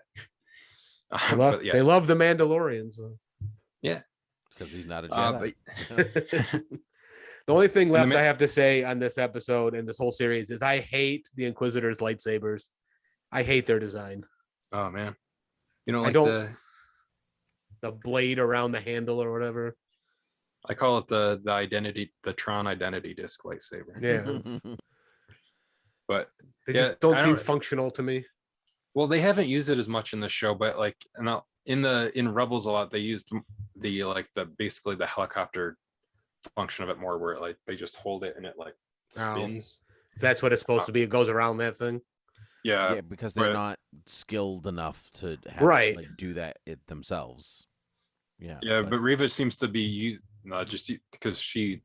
They love the Mandalorians. Yeah. Because he's not a Jedi. The only thing left I have to say on this episode and this whole series is I hate the Inquisitor's lightsabers. I hate their design. Oh, man. You know, like the blade around the handle or whatever. I call it the identity, the Tron identity disc lightsaber. Yeah. But they just don't seem functional to me. Well, they haven't used it as much in the show, but like in Rebels a lot, they used basically the helicopter function of it more, where like they just hold it and it like spins. That's what it's supposed to be. It goes around that thing. Yeah, because they're not skilled enough to have, do that themselves. Yeah, but Reva seems to be just because she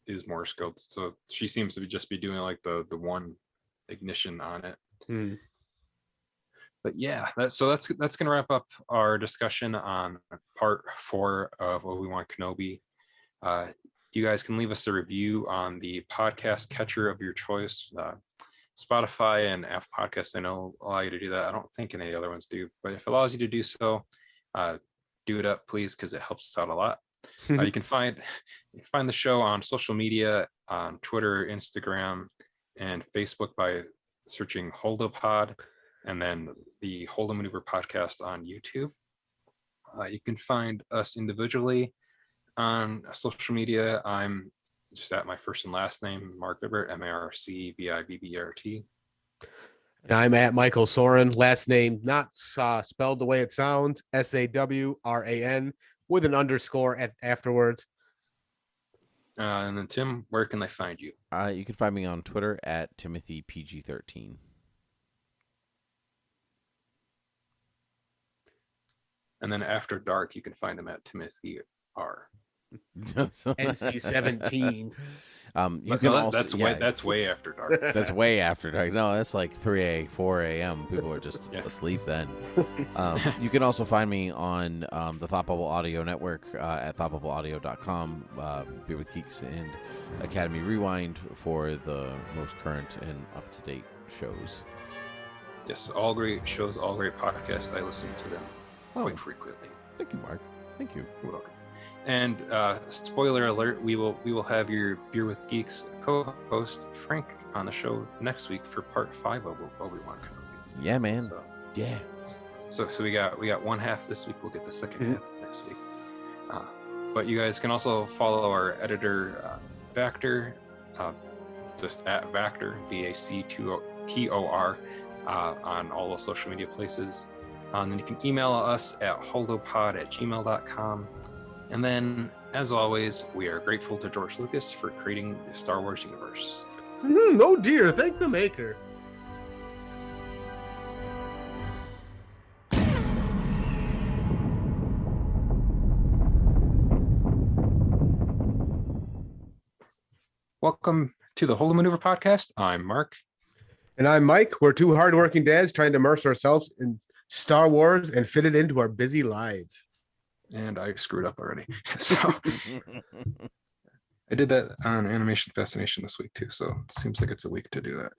is more skilled, so she seems to just be doing like the one ignition on it. But yeah, that's gonna wrap up our discussion on part 4 of Obi-Wan Kenobi. You guys can leave us a review on the podcast catcher of your choice. Spotify and Apple Podcasts, I know, allow you to do that. I don't think any other ones do, but if it allows you to do so, do it up, please, because it helps us out a lot. You can find the show on social media, on Twitter, Instagram, and Facebook by searching HoldoPod, and then the Holdo Maneuver podcast on YouTube. You can find us individually on social media. I'm just at my first and last name, Marc Bibbert, MarcBibbert. And I'm at Michael Soren, last name not spelled the way it sounds, SAWRAN, with an underscore afterwards. And then Tim, where can they find you? You can find me on Twitter at TimothyPG13. And then after dark, you can find them at Timothy R. NC-17. You can also, that's way after dark. That's way after dark. No, that's like 4 a.m. People are just asleep then. You can also find me on the Thought Bubble Audio Network at thoughtbubbleaudio.com. Beer with Geeks and Academy Rewind for the most current and up-to-date shows. Yes, all great shows, all great podcasts. I listen to them quite frequently. Thank you, Mark. Thank you. You're welcome. And spoiler alert, we will have your Beer with Geeks co-host Frank on the show next week for part 5 of Obi-Wan Kenobi. Yeah, man. So, yeah. So we got one half this week. We'll get the second half next week. But you guys can also follow our editor Vactor, just at Vactor, VACTOR, on all the social media places. And you can email us at holdopod@gmail.com. And then, as always, we are grateful to George Lucas for creating the Star Wars universe. Oh dear, thank the maker. Welcome to the HOLDO Maneuver podcast. I'm Mark. And I'm Mike. We're two hardworking dads trying to immerse ourselves in Star Wars and fit it into our busy lives. And I screwed up already. So I did that on Animation Fascination this week too. So it seems like it's a week to do that.